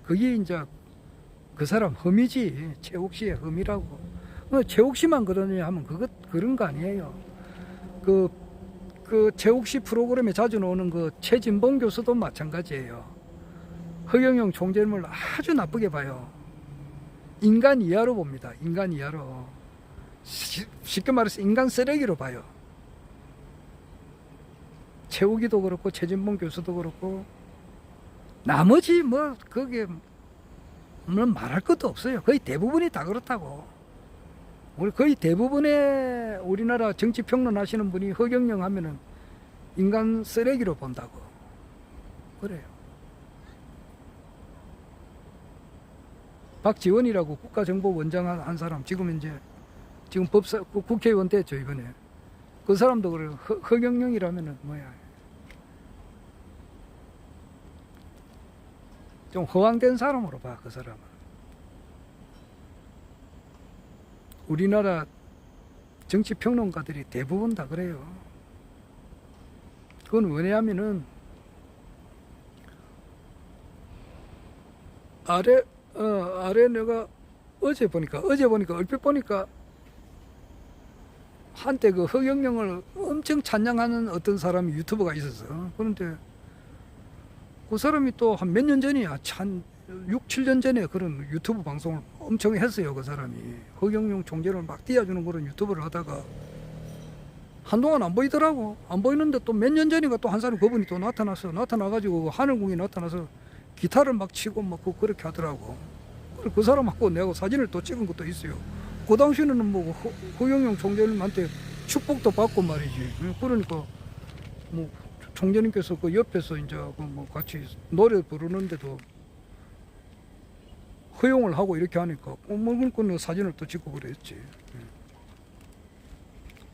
그게 이제 그 사람 흠이지. 최욱 씨의 흠이라고. 최욱 씨만 그러냐 하면 그런 거 아니에요. 그 최욱 씨 프로그램에 자주 나오는 그 최진봉 교수도 마찬가지예요. 허경영 총재님을 아주 나쁘게 봐요. 인간 이하로 봅니다. 인간 이하로. 쉽게 말해서 인간 쓰레기로 봐요. 최우기도 그렇고 최진봉 교수도 그렇고 나머지 뭐 거기에 뭐 말할 것도 없어요. 거의 대부분이 다 그렇다고. 우리 거의 대부분의 우리나라 정치 평론 하시는 분이 허경영 하면은 인간 쓰레기로 본다고 그래요. 박지원이라고 국가정보원장 한 사람 지금 법사 국회의원 됐죠 이번에. 그 사람도 그래요. 허경영이라면은 뭐야 좀 허황된 사람으로 봐. 그 사람은 우리나라 정치 평론가들이 대부분 다 그래요. 그건 왜냐하면은 아래 내가 어제 보니까 얼핏 보니까 한때 그 허경영을 엄청 찬양하는 어떤 사람이 유튜버가 있었어. 그런데 그 사람이 또 한 몇 년 전이야. 한 6, 7년 전에 그런 유튜브 방송을 엄청 했어요. 그 사람이 허경영 총재를 막 띄워주는 그런 유튜브를 하다가 한동안 안 보이더라고. 안 보이는데 또 몇 년 전인가 또 한 사람 그분이 또 나타나가지고 하늘궁이 나타나서 기타를 막 치고 막 그렇게 하더라고. 그 사람하고 내가 사진을 또 찍은 것도 있어요. 그 당시에는 뭐 허경영 총재님한테 축복도 받고 말이지. 그러니까 뭐 총재님께서 그 옆에서 이제 뭐 같이 노래 부르는데도 허용을 하고 이렇게 하니까 뭐 사진을 또 찍고 그랬지.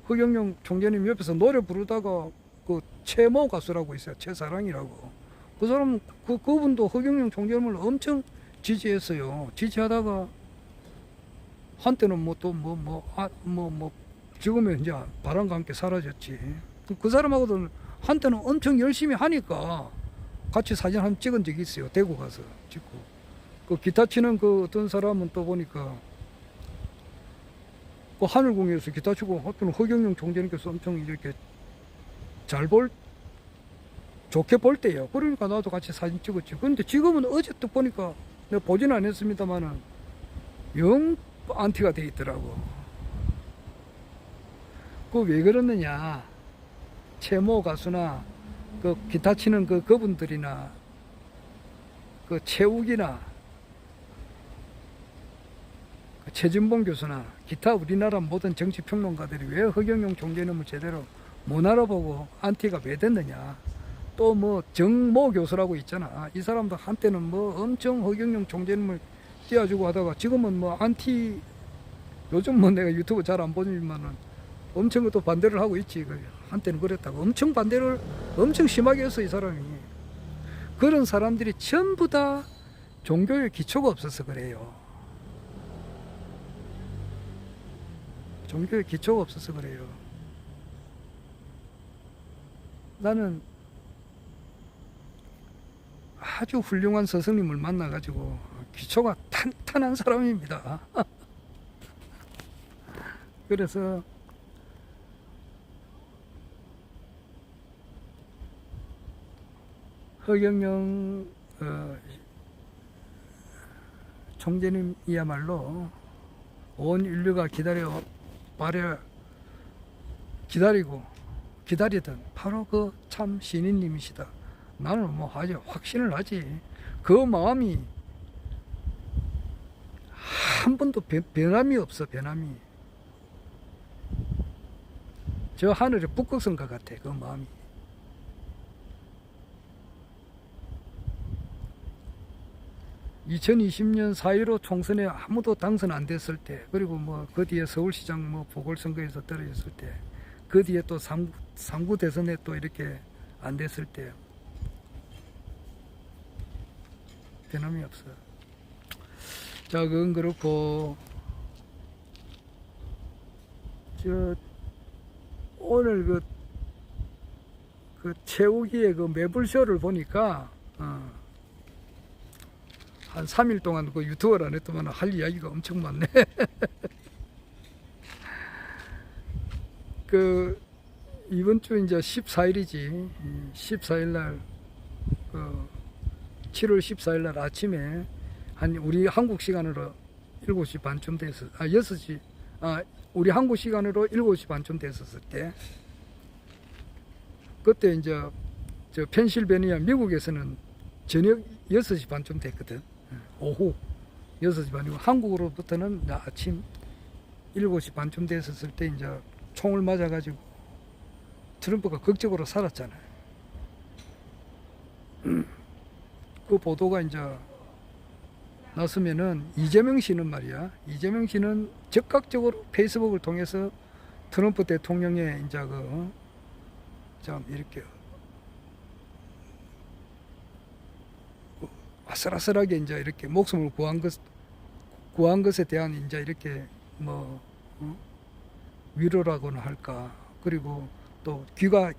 허경영 총재님 옆에서 노래 부르다가 그 최모 가수라고 있어요. 최사랑이라고. 그 사람 그분도 허경영 총재님을 엄청 지지했어요. 지지하다가 한때는 지금은 이제 바람과 함께 사라졌지. 그 사람하고도 한때는 엄청 열심히 하니까 같이 사진 한 번 찍은 적이 있어요. 대구 가서 찍고. 그 기타 치는 그 어떤 사람은 또 보니까 그 하늘궁에서 기타 치고 어떤 허경영 총재님께서 엄청 이렇게 좋게 볼 때요. 그러니까 나도 같이 사진 찍었지. 그런데 지금은 어제 또 보니까 내가 보지는 않았습니다만은 영 안티가 돼 있더라고. 그 왜 그러느냐? 최모 가수나 그 기타 치는 그분들이나 그 최욱이나 그 최진봉 교수나 기타 우리나라 모든 정치 평론가들이 왜 허경영 총재님을 제대로 못 알아보고 안티가 왜 됐느냐? 또 뭐 정모 교수라고 있잖아. 이 사람도 한때는 뭐 엄청 허경영 총재님을 띄워주고 하다가 지금은 뭐 안티, 요즘 뭐 내가 유튜브 잘 안 보지만은 엄청 또 반대를 하고 있지. 한때는 그랬다고 엄청 반대를 엄청 심하게 했어 이 사람이. 그런 사람들이 전부 다 종교의 기초가 없어서 그래요. 종교의 기초가 없어서 그래요. 나는 아주 훌륭한 스승님을 만나가지고 기초가 탄탄한 사람입니다. 그래서 허경영 총재님이야말로 온 인류가 기다리던 바로 그 참 신인님이시다. 나는 뭐 아주 확신을 하지. 그 마음이 한 번도 변함이 없어. 변함이. 저 하늘에 북극 선 것 같아. 그 마음이. (2020년) 4.15 총선에 아무도 당선 안 됐을 때, 그리고 뭐 그 뒤에 서울시장 뭐 보궐선거에서 떨어졌을 때, 그 뒤에 또 3구 대선에 또 이렇게 안 됐을 때 변함이 없어. 자, 그건 그렇고 오늘 그 최우기의 그 매불쇼를 보니까 한 3일 동안 그 유튜브를 안 했더만 할 이야기가 엄청 많네. 그 이번 주 이제 14일이지. 14일 날 그 7월 14일 날 아침에 한 우리 한국 시간으로 7시 반쯤 돼서 6시 우리 한국 시간으로 7시 반쯤 됐었을 때 그때 이제 저 펜실베니아 미국에서는 저녁 6시 반쯤 됐거든. 오후 6시 반이고 한국으로부터는 아침 7시 반쯤 됐었을 때 이제 총을 맞아가지고 트럼프가 극적으로 살았잖아요. 그 보도가 이제 났으면은 이재명 씨는 말이야. 이재명 씨는 적극적으로 페이스북을 통해서 트럼프 대통령의 이제 참 이렇게 아슬아슬하게 이제 이렇게 목숨을 구한 것에 대한 이제 이렇게 위로라고나 할까. 그리고 또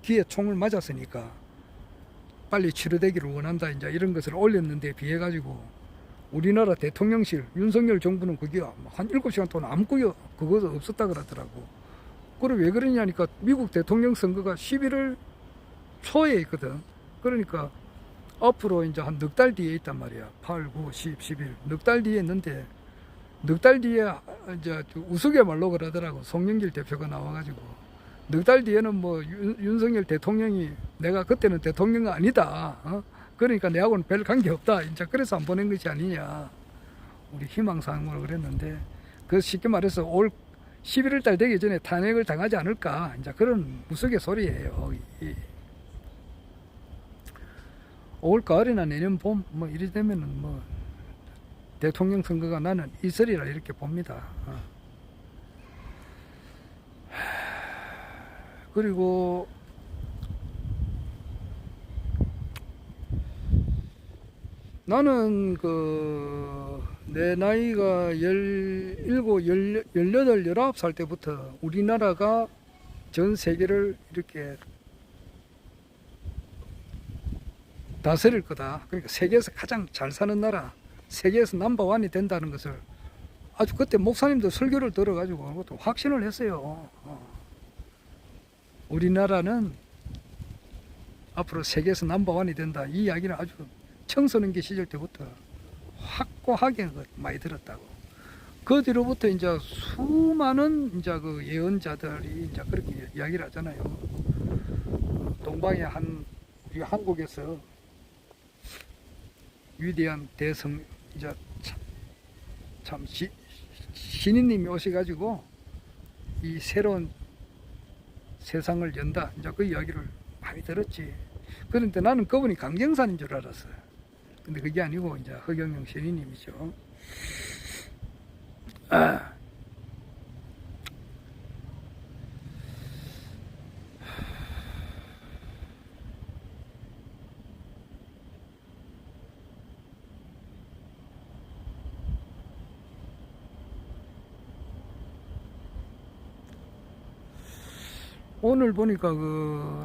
귀에 총을 맞았으니까 빨리 치료되기를 원한다. 이제 이런 것을 올렸는데 비해 가지고 우리나라 대통령실 윤석열 정부는 그게 한 7시간 동안 아무것도 그거 없었다 그러더라고. 그래 왜 그러냐니까 미국 대통령 선거가 11월 초에 있거든. 그러니까 앞으로 이제 한 넉 달 뒤에 있단 말이야. 8, 9, 10, 11 넉 달 뒤에 있는데 넉 달 뒤에 이제 우스갯말로 그러더라고. 송영길 대표가 나와가지고 넉 달 뒤에는 뭐 윤석열 대통령이 내가 그때는 대통령 아니다. 그러니까 내하고는 별 관계 없다. 이제 그래서 안 보낸 것이 아니냐. 우리 희망사항으로 그랬는데 그 쉽게 말해서 올 11월 달 되기 전에 탄핵을 당하지 않을까. 이제 그런 우스갯소리예요. 5월 가을이나 내년 봄 뭐 이리 되면은 뭐 대통령 선거가 나는 있으리라 이렇게 봅니다. 그리고 나는 내 나이가 17, 18, 19살 때부터 우리나라가 전 세계를 이렇게 다스릴 거다. 그러니까 세계에서 가장 잘 사는 나라, 세계에서 넘버원이 된다는 것을 아주 그때 목사님도 설교를 들어가지고 그것도 확신을 했어요. 우리나라는 앞으로 세계에서 넘버원이 된다. 이 이야기는 아주 청소년기 시절 때부터 확고하게 많이 들었다고. 그 뒤로부터 이제 수많은 이제 그 예언자들이 이제 그렇게 이야기를 하잖아요. 동방의 우리 한국에서 위대한 대성 이제 참 신인님이 오셔가지고 이 새로운 세상을 연다. 이제 그 이야기를 많이 들었지. 그런데 나는 그분이 강경산인 줄 알았어요. 근데 그게 아니고 이제 허경영 신인님이죠. 오늘 보니까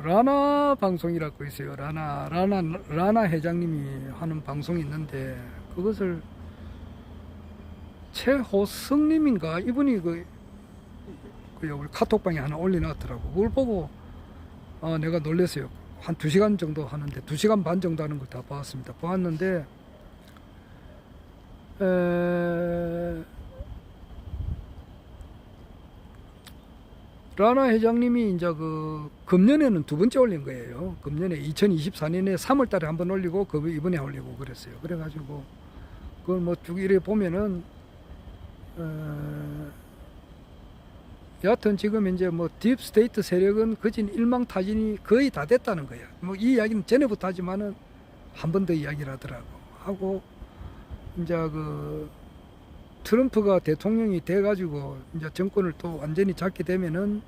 라나 방송이라고 있어요. 라나 회장님이 하는 방송이 있는데 그것을 최호승님인가 이분이 우리 카톡방에 하나 올려놨더라고. 그걸 보고 내가 놀랐어요. 한 2시간 정도 하는데 2시간 반 정도 하는 걸 다 봤습니다. 보았는데 라나 회장님이 이제 금년에는 2번째 올린 거예요. 금년에 2024년에 3월 달에 한번 올리고 이번에 올리고 그랬어요. 그래가지고 그걸 뭐 쭉 이렇게 보면은 여하튼 지금 이제 뭐 딥스테이트 세력은 거진 일망타진이 거의 다 됐다는 거야. 뭐 이 이야기는 전에부터 하지만은 한 번 더 이야기를 하더라고. 하고 이제 트럼프가 대통령이 돼가지고 이제 정권을 또 완전히 잡게 되면은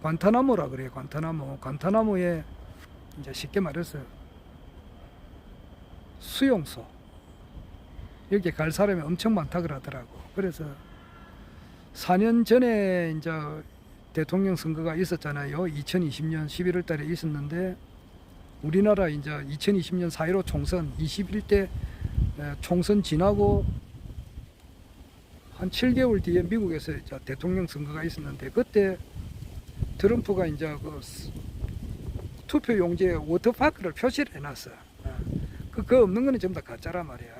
관타나모라 그래요. 관타나모에 이제 쉽게 말해서 수용소 여기 갈 사람이 엄청 많다 그러더라고. 그래서 4년 전에 이제 대통령 선거가 있었잖아요. 2020년 11월 달에 있었는데 우리나라 이제 2020년 4.15 총선 21대 총선 지나고 한 7개월 뒤에 미국에서 이제 대통령 선거가 있었는데 그때 트럼프가 이제 투표 용지에 워터파크를 표시를 해놨어. 그거 없는 거는 전부 다 가짜란 말이야.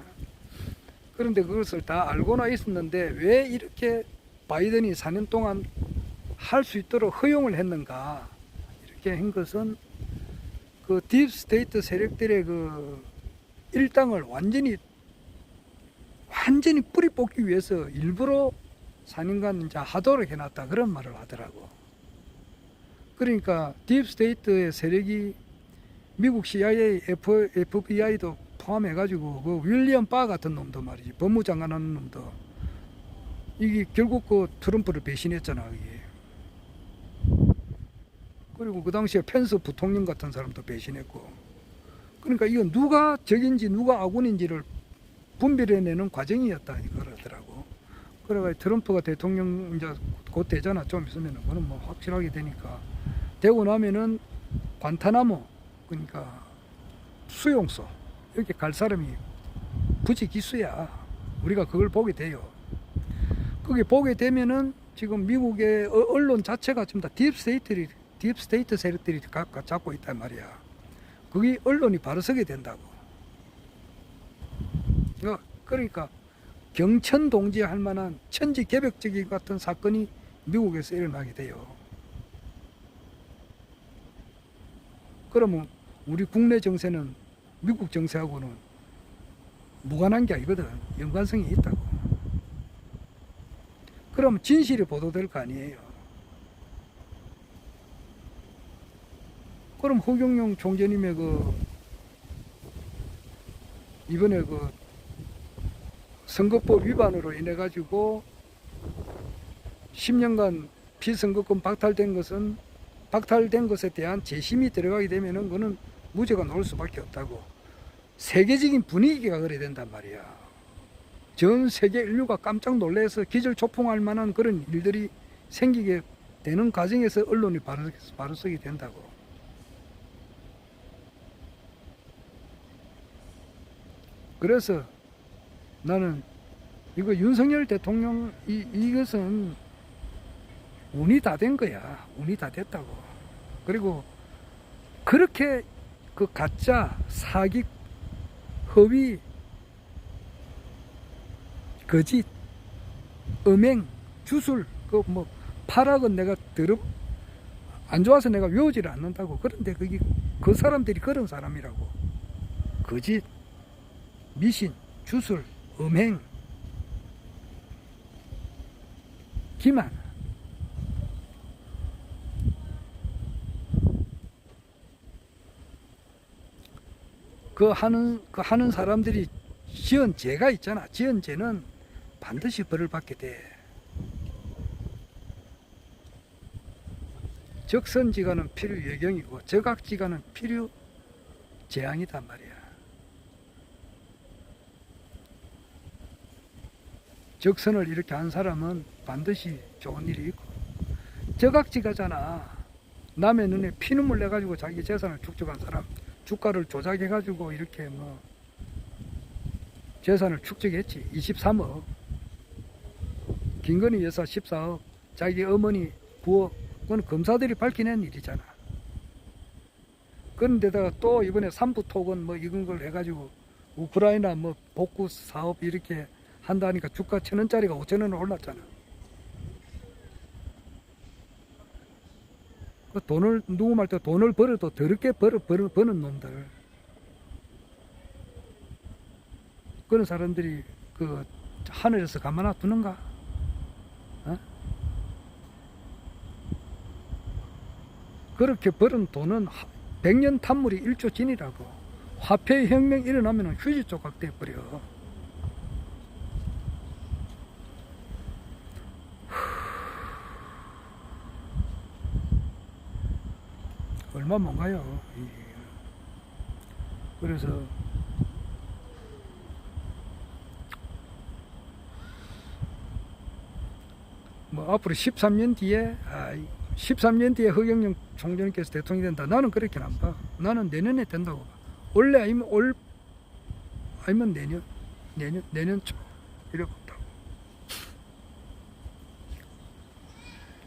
그런데 그것을 다 알고나 있었는데 왜 이렇게 바이든이 4년 동안 할 수 있도록 허용을 했는가? 이렇게 한 것은 그 딥스테이트 세력들의 그 일당을 완전히 뿌리 뽑기 위해서 일부러 4년간 이제 하도록 해놨다, 그런 말을 하더라고. 그러니까 딥스테이트의 세력이 미국 CIA, FBI도 포함해가지고 그 윌리엄 바 같은 놈도 말이지, 법무장관 하는 놈도 이게 결국 그 트럼프를 배신했잖아. 이게. 그리고 그 당시에 펜스 부통령 같은 사람도 배신했고. 그러니까 이건 누가 적인지 누가 아군인지를 분별해내는 과정이었다 그러더라고. 그래가 트럼프가 대통령 이제 곧 되잖아. 좀 있으면은 그는 뭐 확실하게 되니까. 되고 나면은 관타나모, 그러니까 수용소, 이렇게 갈 사람이 부지기수야. 우리가 그걸 보게 돼요. 그게 보게 되면은 지금 미국의 언론 자체가 전부 다 딥스테이트 세력들이 각각 잡고 있단 말이야. 그게 언론이 바로 서게 된다고. 그러니까 경천동지할 만한 천지개벽적인 같은 사건이 미국에서 일어나게 돼요. 그러면 우리 국내 정세는 미국 정세하고는 무관한 게 아니거든. 연관성이 있다고. 그럼 진실이 보도될 거 아니에요. 그럼 허경영 총재님의 이번에 선거법 위반으로 인해 가지고 10년간 피선거권 박탈된 것에 대한 재심이 들어가게 되면은 그는 무죄가 나올 수밖에 없다고. 세계적인 분위기가 그래 된단 말이야. 전 세계 인류가 깜짝 놀라서 기절초풍할 만한 그런 일들이 생기게 되는 과정에서 언론이 바로 서게 된다고. 그래서 나는 이거 윤석열 대통령 이것은 운이 다 된 거야. 운이 다 됐다고. 그리고 그렇게 그 가짜, 사기, 허위, 거짓, 음행, 주술, 파락은 내가 안 좋아서 내가 외우지를 않는다고. 그런데 그 사람들이 그런 사람이라고. 거짓, 미신, 주술, 음행, 기만. 그 하는 사람들이 지은 죄가 있잖아. 지은 죄는 반드시 벌을 받게 돼. 적선지가는 필요 예경이고 적악지가는 필요 재앙이단 말이야. 적선을 이렇게 한 사람은 반드시 좋은 일이 있고, 적악지가잖아. 남의 눈에 피눈물 내가지고 자기 재산을 축적한 사람, 주가를 조작해가지고 이렇게 재산을 축적했지. 23억. 김건희 여사 14억. 자기 어머니 9억. 그건 검사들이 밝혀낸 일이잖아. 그런데다가 또 이번에 삼부토건 이런 걸 해가지고 우크라이나 복구 사업 이렇게 한다니까 주가 1,000원짜리가 5,000원으로 올랐잖아. 그 누구 말 때 돈을 벌어도 더럽게 버는 놈들. 그런 사람들이 하늘에서 가만 놔두는가? 어? 그렇게 벌은 돈은 100년 탐물이 1조 진이라고. 화폐 혁명 일어나면 휴지 조각 돼버려. 얼마 못 가요. 그래서 앞으로 13년 뒤에 허경영 총재님께서 대통령이 된다. 나는 그렇게는 안 봐. 나는 내년에 된다고 봐. 원래 아니면 내년 초 이렇게 본다고.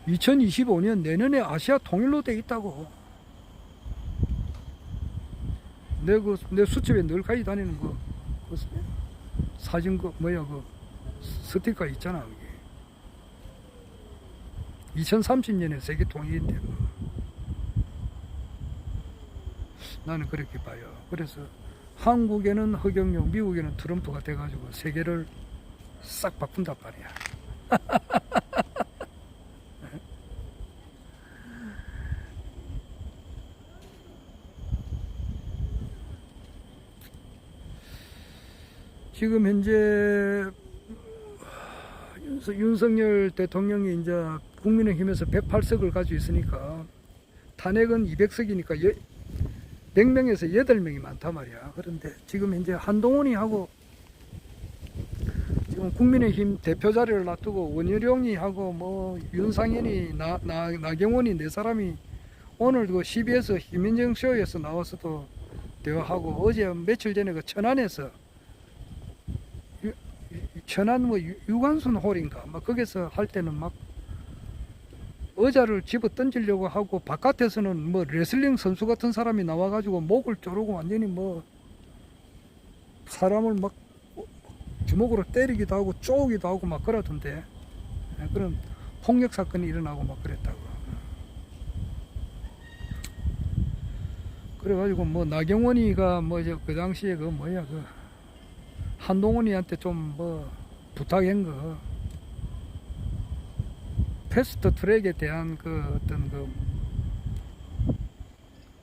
2025년 내년에 아시아 통일로 돼 있다고. 내 수첩에 늘 가지고 다니는 그 사진 그 스티커 있잖아. 그게 2030년에 세계 통일인데 뭐. 나는 그렇게 봐요. 그래서 한국에는 허경영, 미국에는 트럼프가 돼가지고 세계를 싹 바꾼단 말이야. 지금 현재 윤석열 대통령이 이제 국민의힘에서 108석을 가지고 있으니까 탄핵은 200석이니까 100명에서 8명이 많단 말이야. 그런데 지금 현재 한동훈이 하고 지금 국민의힘 대표 자리를 놔두고 원희룡이 하고 뭐 윤상현이 나경원이 네 사람이 오늘 그 CBS 김민정 쇼에서 나와서도 대화하고 어제 며칠 전에 그 천안에서 천안 뭐 유관순 홀인가 막 거기서 할 때는 막 의자를 집어 던지려고 하고 바깥에서는 뭐 레슬링 선수 같은 사람이 나와가지고 목을 조르고 완전히 뭐 사람을 막 주먹으로 때리기도 하고 쪼기도 하고 막 그러던데 그런 폭력 사건이 일어나고 막 그랬다고. 그래가지고 뭐 나경원이가 뭐 그 당시에 그 뭐야 그 한동훈이한테 좀 뭐 부탁한 거 패스트 트랙에 대한 그 어떤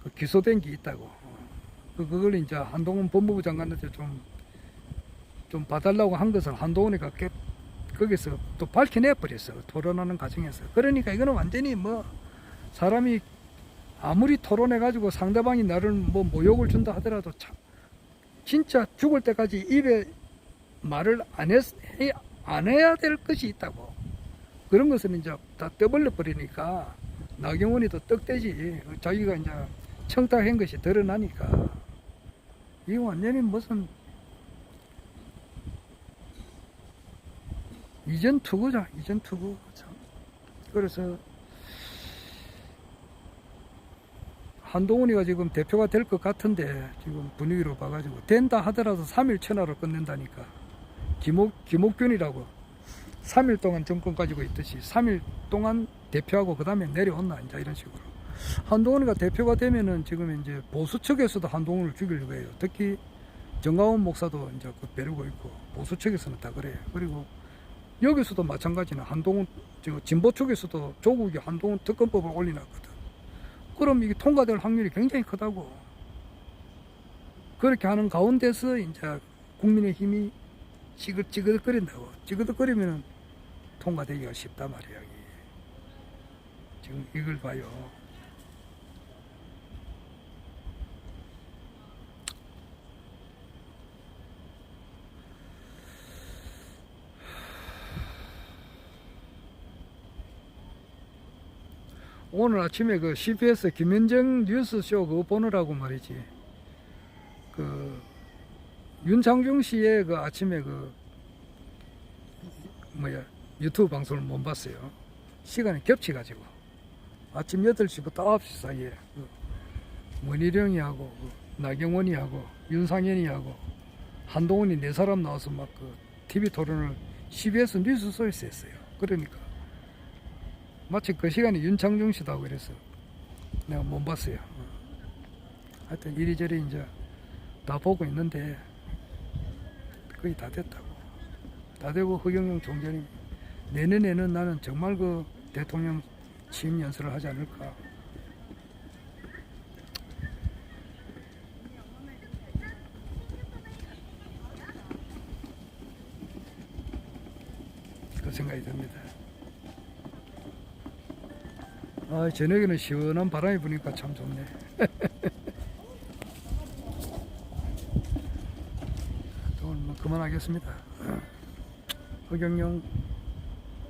그 기소된 게 있다고. 그걸 이제 한동훈 법무부 장관한테 좀 봐달라고 한 것을 한동훈이가 거기서 또 밝혀내 버렸어. 토론하는 과정에서. 그러니까 이거는 완전히 뭐 사람이 아무리 토론해 가지고 상대방이 나를 뭐 모욕을 준다 하더라도 참 진짜 죽을 때까지 입에 말을 안 해야 될 것이 있다고. 그런 것은 이제 다 떠벌려 버리니까 나경원이 더 떡대지. 자기가 이제 청탁한 것이 드러나니까. 이거 완전히 무슨 이전 투구자, 이전 투구. 참. 그래서 한동훈이가 지금 대표가 될 것 같은데 지금 분위기로 봐가지고 된다 하더라도 3일 천하로 끝낸다니까. 김옥균이라고 3일 동안 정권 가지고 있듯이 3일 동안 대표하고 그 다음에 내려온다 이제 이런 식으로. 한동훈이가 대표가 되면은 지금 이제 보수 측에서도 한동훈을 죽이려고 해요. 특히 정가원 목사도 이제 그 벼르고 있고 보수 측에서는 다 그래요. 그리고 여기서도 마찬가지는 한동훈 진보 쪽에서도 조국이 한동훈 특검법을 올려놨거든. 그럼 이게 통과될 확률이 굉장히 크다고. 그렇게 하는 가운데서 이제 국민의힘이 찌그덕거린다고. 찌그덕거리면은 통과되기가 쉽단 말이야. 지금 이걸 봐요. 오늘 아침에 그 CBS 김현정 뉴스쇼 그거 보느라고 말이지. 그 윤창중 씨의 그 아침에 그 뭐야 유튜브 방송을 못 봤어요. 시간이 겹치가지고 아침 8시부터 9시 사이에 그 원희룡이 하고 그 나경원이 하고 윤상현이 하고 한동훈이 네 사람 나와서 막 그 TV 토론을 CBS 뉴스쇼에서 했어요. 그러니까 마치 그 시간에 윤창중 씨도 하고 그래서 내가 못 봤어요. 하여튼 이리저리 이제 다 보고 있는데 거의 다 됐다고. 다 되고 허경영 총재님 내년에는 나는 정말 그 대통령 취임 연설을 하지 않을까. 그 생각이 듭니다. 아, 저녁에는 시원한 바람이 부니까 참 좋네. 오늘 뭐 그만하겠습니다. 허경영